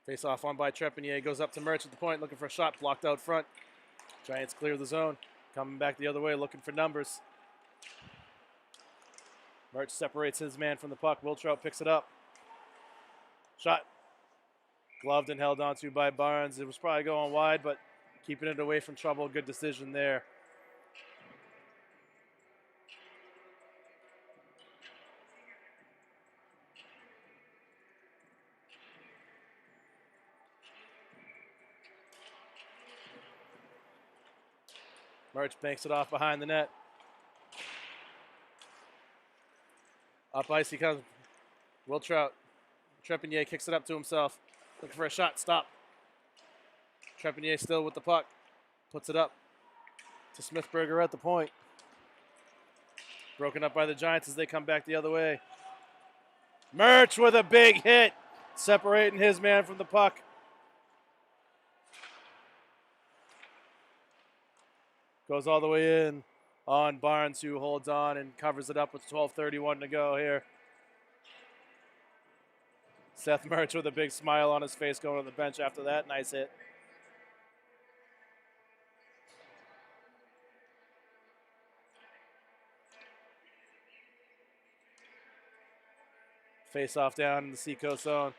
Face off on by Trepanier, goes up to Merch at the point, looking for a shot, blocked out front. Giants clear the zone, coming back the other way, looking for numbers. Merch separates his man from the puck. Wiltrout picks it up. Shot. Gloved and held onto by Barnes. It was probably going wide, but keeping it away from trouble. Good decision there. Merch banks it off behind the net. Up ice he comes. Wiltrout. Trepanier kicks it up to himself. Looking for a shot. Stop. Trepanier still with the puck. Puts it up to Smithberger at the point. Broken up by the Giants as they come back the other way. Merch with a big hit. Separating his man from the puck. Goes all the way in on Barnes, who holds on and covers it up with 12:31 to go here. Seth Merch with a big smile on his face going to the bench after that. Nice hit. Face off down in the Seacoast zone.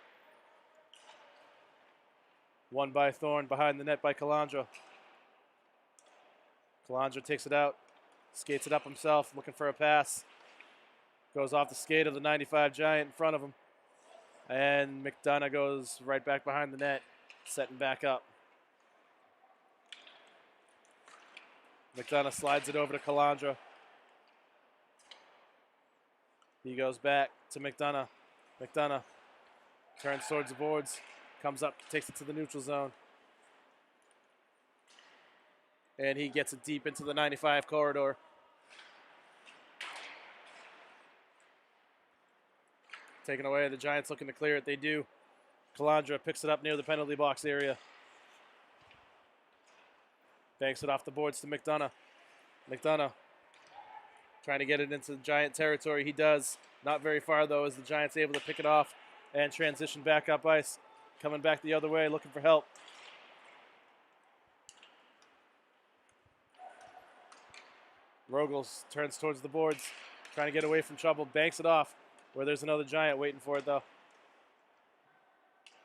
Won by Thorne, behind the net by Calandra. Calandra takes it out, skates it up himself, looking for a pass. Goes off the skate of the 95 Giant in front of him. And McDonough goes right back behind the net, setting back up. McDonough slides it over to Calandra. He goes back to McDonough. McDonough turns towards the boards, comes up, takes it to the neutral zone. And he gets it deep into the 95 corridor. Taken away, the Giants looking to clear it. They do. Calandra picks it up near the penalty box area. Banks it off the boards to McDonough. McDonough trying to get it into Giant territory. He does. Not very far, though, as the Giants able to pick it off and transition back up ice. Coming back the other way, looking for help. Rogels turns towards the boards, trying to get away from trouble. Banks it off, where there's another Giant waiting for it, though.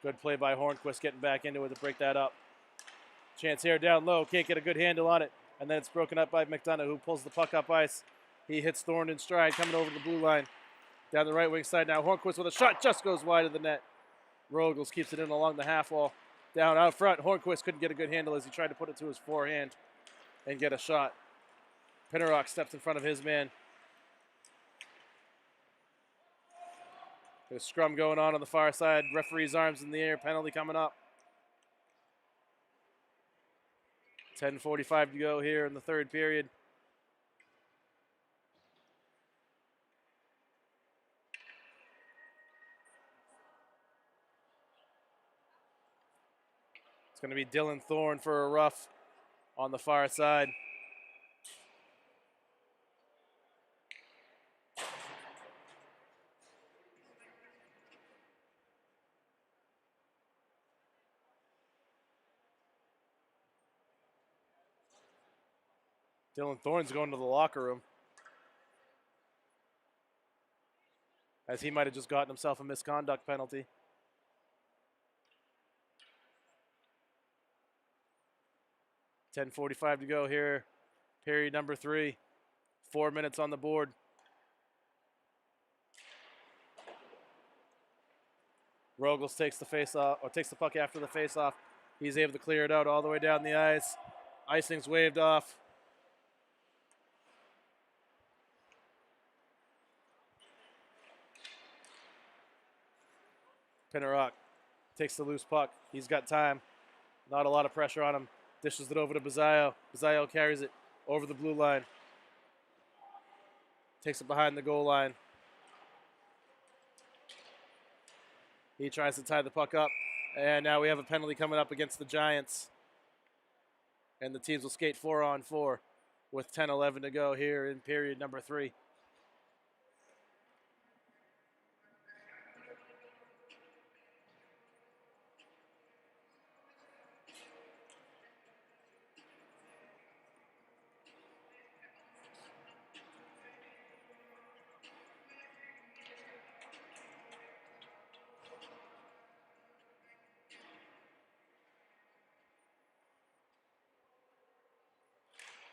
Good play by Hornquist, getting back into it to break that up. Chance here down low, can't get a good handle on it. And then it's broken up by McDonough, who pulls the puck up ice. He hits Thorne in stride, coming over the blue line. Down the right wing side now. Hornquist with a shot, just goes wide of the net. Rogels keeps it in along the half wall. Down out front, Hornquist couldn't get a good handle as he tried to put it to his forehand and get a shot. Pinnerock steps in front of his man. There's a scrum going on the far side. Referee's arms in the air. Penalty coming up. 10:45 to go here in the third period. It's going to be Dylan Thorne for a rough on the far side. Dylan Thorne's going to the locker room, as he might have just gotten himself a misconduct penalty. $10:45 to go here, period number 3. 4 minutes on the board. Rogels takes the face off, or takes the puck after the face off. He's able to clear it out all the way down the ice. Icing's waved off. Pinnerock takes the loose puck. He's got time. Not a lot of pressure on him. Dishes it over to Bazzaio. Bazzaio carries it over the blue line. Takes it behind the goal line. He tries to tie the puck up. And now we have a penalty coming up against the Giants. And the teams will skate 4-on-4 with 10:11 to go here in period number 3.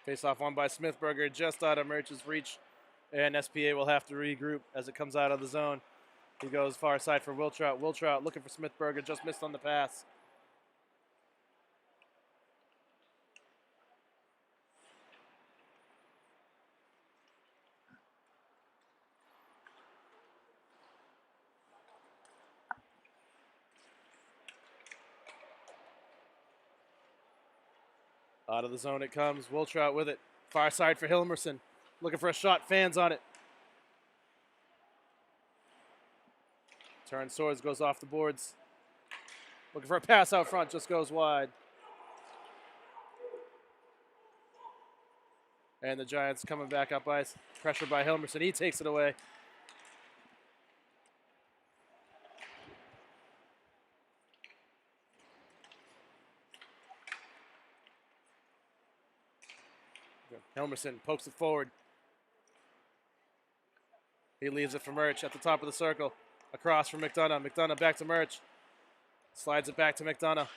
Face-off won by Smithberger, just out of Murch's reach, and SPA will have to regroup as it comes out of the zone. He goes far side for Wiltrout. Wiltrout looking for Smithberger, just missed on the pass. Out of the zone it comes. Wiltrout with it. Far side for Hilmerson. Looking for a shot. Fans on it. Turn swords, goes off the boards. Looking for a pass out front. Just goes wide. And the Giants coming back up ice. Pressure by Hilmerson. He takes it away. Hilmerson pokes it forward. He leaves it for Murch at the top of the circle. Across from McDonough. McDonough back to Murch. Slides it back to McDonough.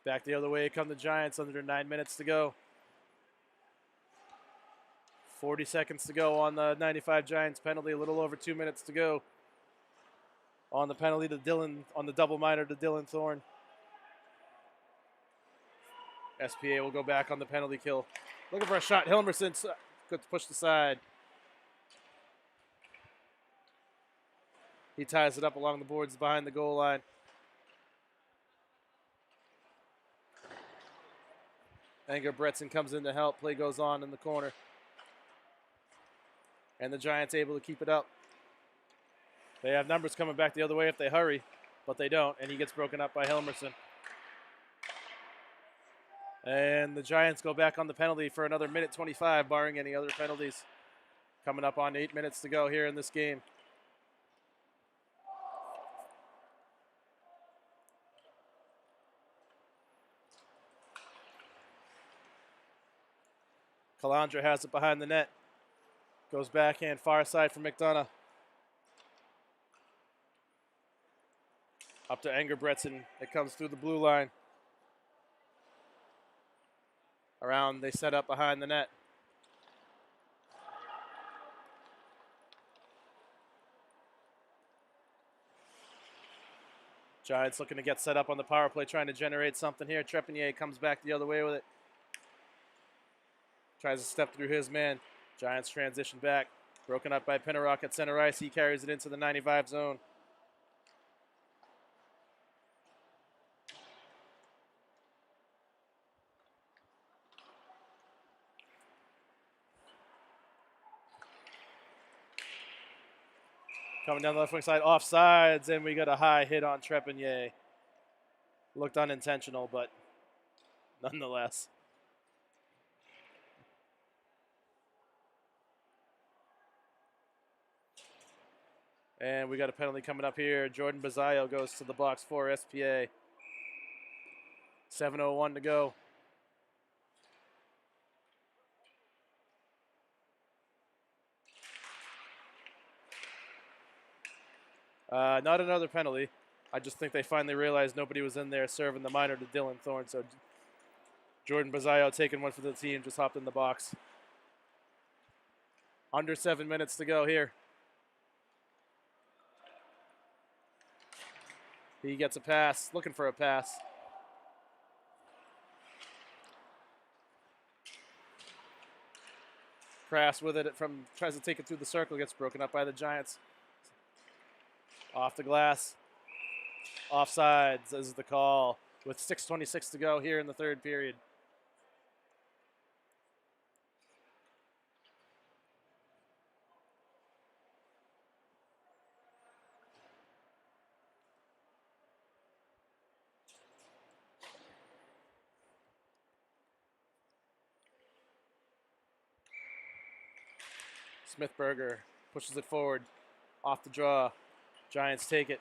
Back the other way come the Giants under 9 minutes to go. 40 seconds to go on the 95 Giants penalty. A little over 2 minutes to go on the penalty to Dylan, on the double minor to Dylan Thorne. SPA will go back on the penalty kill. Looking for a shot. Hilmerson good to push the side. He ties it up along the boards behind the goal line. Anger Bretson comes in to help. Play goes on in the corner. And the Giants able to keep it up. They have numbers coming back the other way if they hurry, but they don't, and he gets broken up by Hilmerson. And the Giants go back on the penalty for another minute 25, barring any other penalties. Coming up on 8 minutes to go here in this game. Calandra has it behind the net. Goes backhand, far side for McDonough. Up to Engerbretson. It comes through the blue line. Around, they set up behind the net. Giants looking to get set up on the power play, trying to generate something here. Trepanier comes back the other way with it. Tries to step through his man. Giants transition back. Broken up by Pinnerock at center ice. He carries it into the 95 zone. Coming down the left wing side, offsides, and we got a high hit on Trepanier. Looked unintentional, but nonetheless. And we got a penalty coming up here. Jordan Bazzaio goes to the box for SPA. 7:01 to go. Not another penalty. I just think they finally realized nobody was in there serving the minor to Dylan Thorne. So Jordan Bazzaio taking one for the team, just hopped in the box. Under 7 minutes to go here. He gets a pass, looking for a pass. Crass with it tries to take it through the circle, gets broken up by the Giants. Off the glass. Offsides is the call with 6:26 to go here in the third period. Smithberger pushes it forward. Off the draw. Giants take it.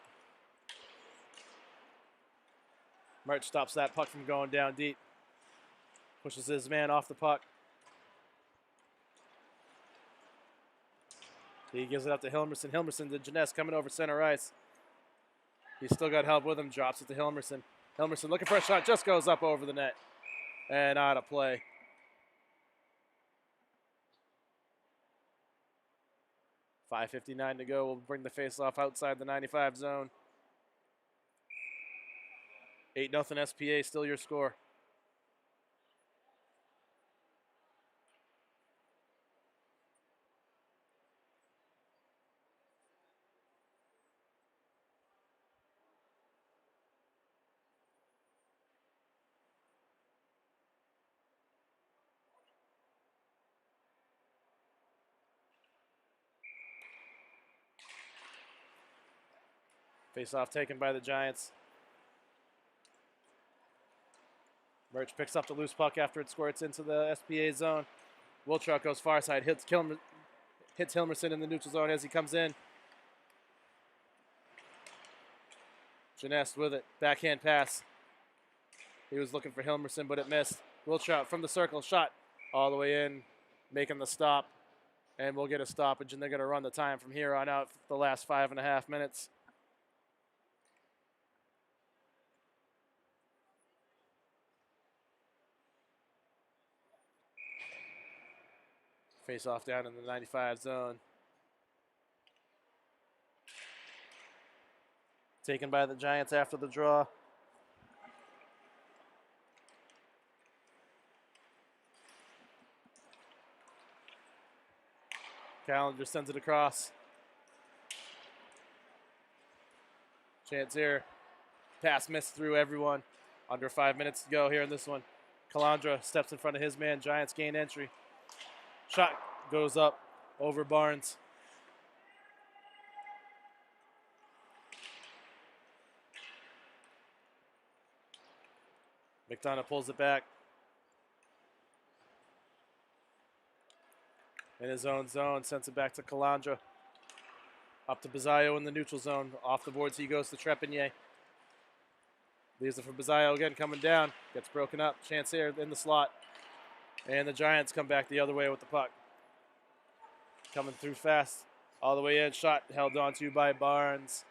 March stops that puck from going down deep. Pushes his man off the puck. He gives it up to Hilmerson. Hilmerson to Janess coming over center ice. He's still got help with him. Drops it to Hilmerson. Hilmerson looking for a shot. Just goes up over the net. And out of play. .5:59 to go. We'll bring the faceoff outside the 95 zone. 8-0 SPA, still your score. Face-off taken by the Giants. Merch picks up the loose puck after it squirts into the SPA zone. Wiltrout goes far side, hits Hilmerson in the neutral zone as he comes in. Janess with it, backhand pass. He was looking for Hilmerson, but it missed. Wiltrout from the circle, shot all the way in, making the stop. And we'll get a stoppage, and they're going to run the time from here on out for the last 5.5 minutes. Face off down in the 95 zone. Taken by the Giants after the draw. Callender sends it across. Chance here. Pass missed through everyone. Under 5 minutes to go here in this one. Calandra steps in front of his man. Giants gain entry. Shot goes up over Barnes. McDonough pulls it back. In his own zone, sends it back to Calandra. Up to Bazzaio in the neutral zone. Off the boards, he goes to Trepanier. Leaves it for Bazzaio again, coming down. Gets broken up. Chance here in the slot. And the Giants come back the other way with the puck. Coming through fast. All the way in. Shot held onto by Barnes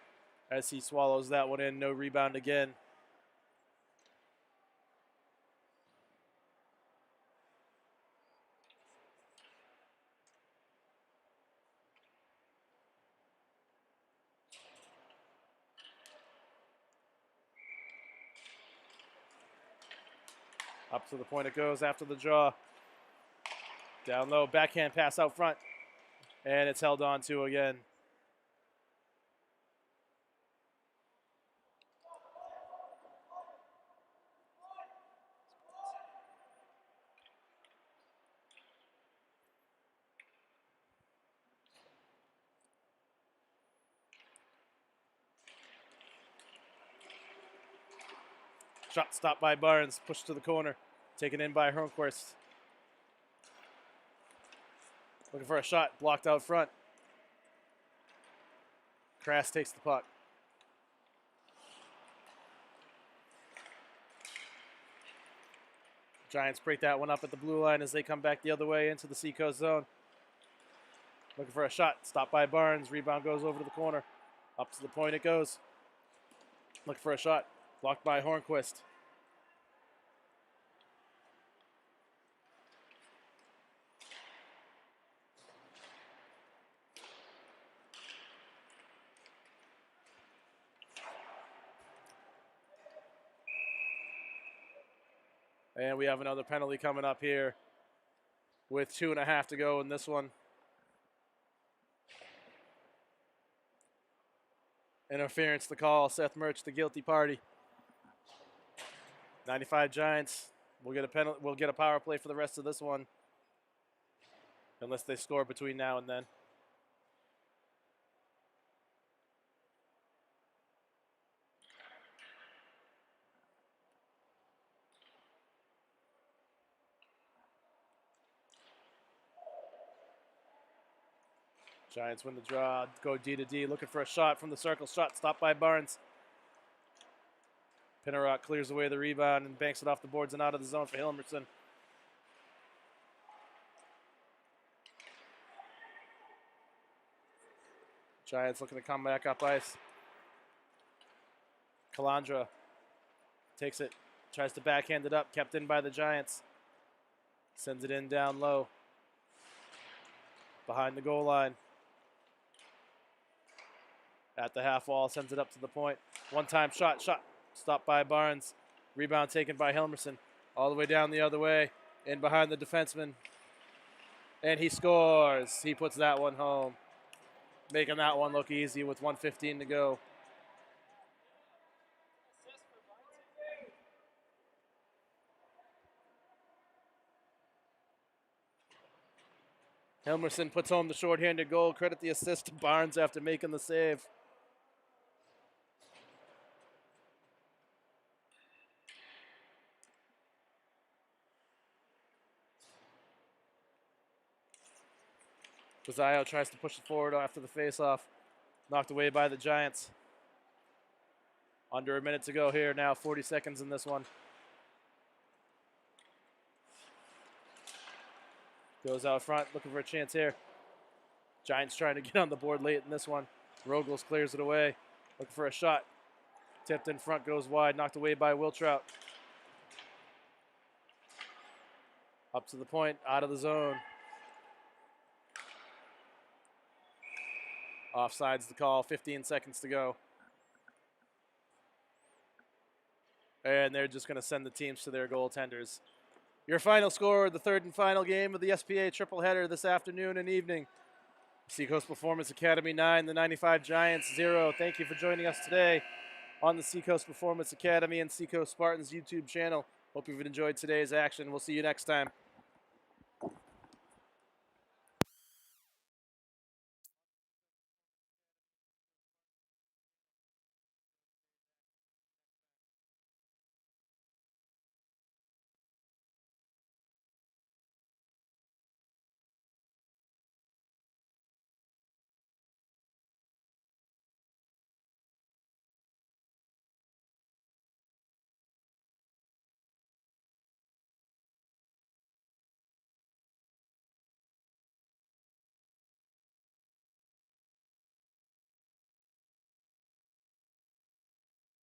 as he swallows that one in. No rebound again. Up to the point it goes after the draw. Down low, backhand pass out front. And it's held on to again. Shot stopped by Barnes, pushed to the corner. Taken in by Hörnquist. Looking for a shot, blocked out front. Krass takes the puck. Giants break that one up at the blue line as they come back the other way into the Seacoast zone. Looking for a shot, stopped by Barnes. Rebound goes over to the corner. Up to the point it goes. Looking for a shot, blocked by Hörnquist. And we have another penalty coming up here with 2.5 to go in this one. Interference to call. Seth Murch, the guilty party. 95 Giants. We'll get a penalty. We'll get a power play for the rest of this one, unless they score between now and then. Giants win the draw, go D to D, looking for a shot from the circle. Shot stopped by Barnes. Pinnerock clears away the rebound and banks it off the boards and out of the zone for Hilmerson. Giants looking to come back up ice. Calandra takes it, tries to backhand it up, kept in by the Giants. Sends it in down low. Behind the goal line. At the half wall, sends it up to the point. One-time shot, stopped by Barnes. Rebound taken by Hilmerson. All the way down the other way, in behind the defenseman. And he scores. He puts that one home. Making that one look easy with 1:15 to go. Hilmerson puts home the shorthanded goal. Credit the assist to Barnes after making the save. Bazzaio tries to push it forward after the faceoff. Knocked away by the Giants. Under a minute to go here now. 40 seconds in this one. Goes out front, looking for a chance here. Giants trying to get on the board late in this one. Rogels clears it away. Looking for a shot. Tipped in front, goes wide. Knocked away by Wiltrout. Up to the point, out of the zone. Offside's the call, 15 seconds to go. And they're just going to send the teams to their goaltenders. Your final score, the third and final game of the SPA triple header this afternoon and evening. Seacoast Performance Academy 9, the 95 Giants 0. Thank you for joining us today on the Seacoast Performance Academy and Seacoast Spartans YouTube channel. Hope you've enjoyed today's action. We'll see you next time.